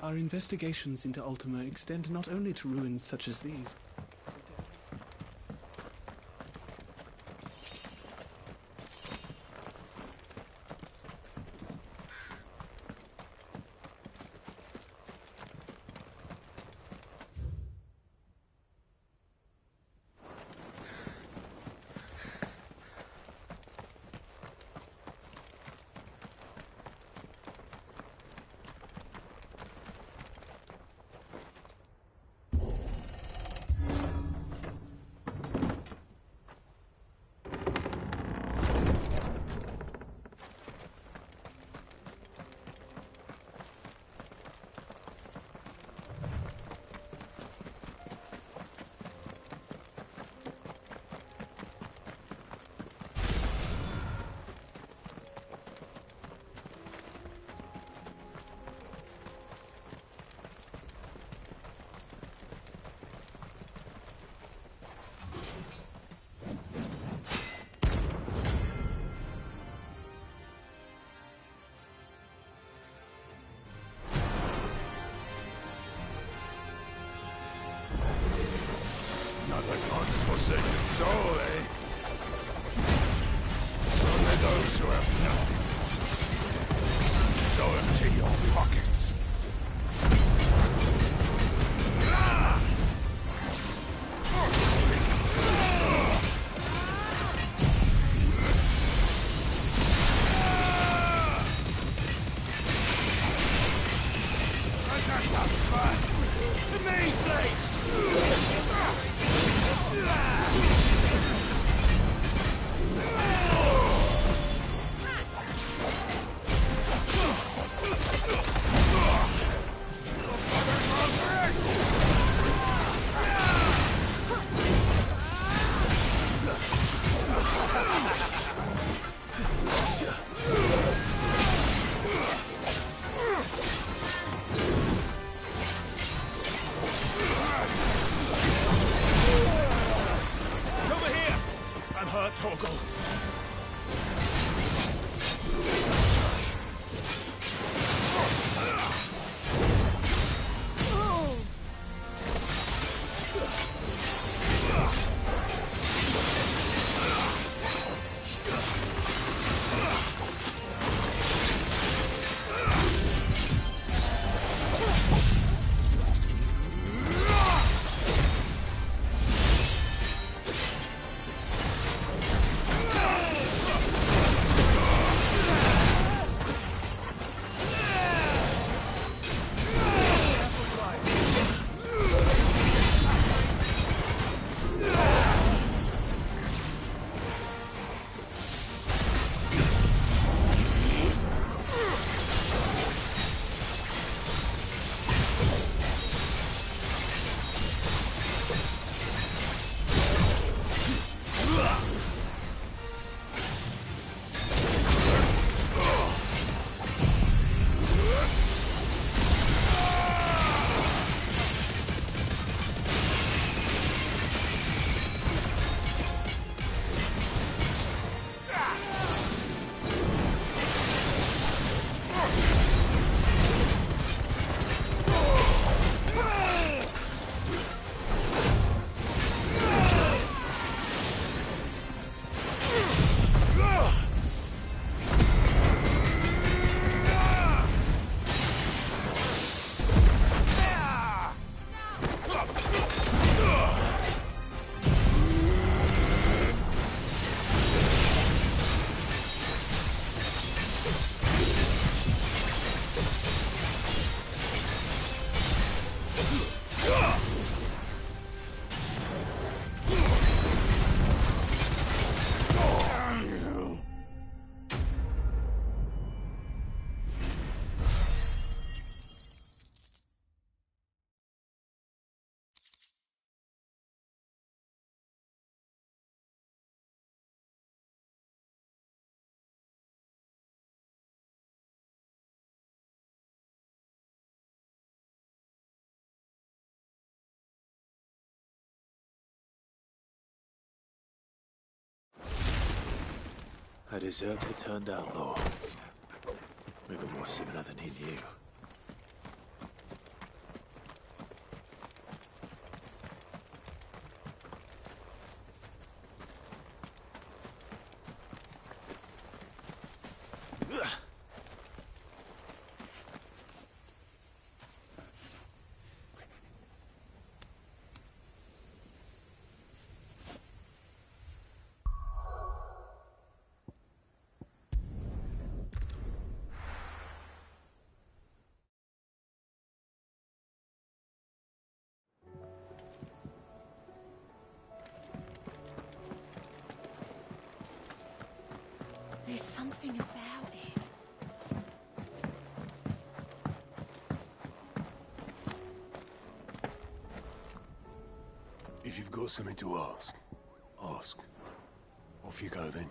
Our investigations into Ultima extend not only to ruins such as these. The god's forsaken soul, eh? Only those who have nothing. So empty your pockets. To me, please! A deserter turned outlaw. Maybe more similar than he knew. There's something about it. If you've got something to ask, ask. Off you go then.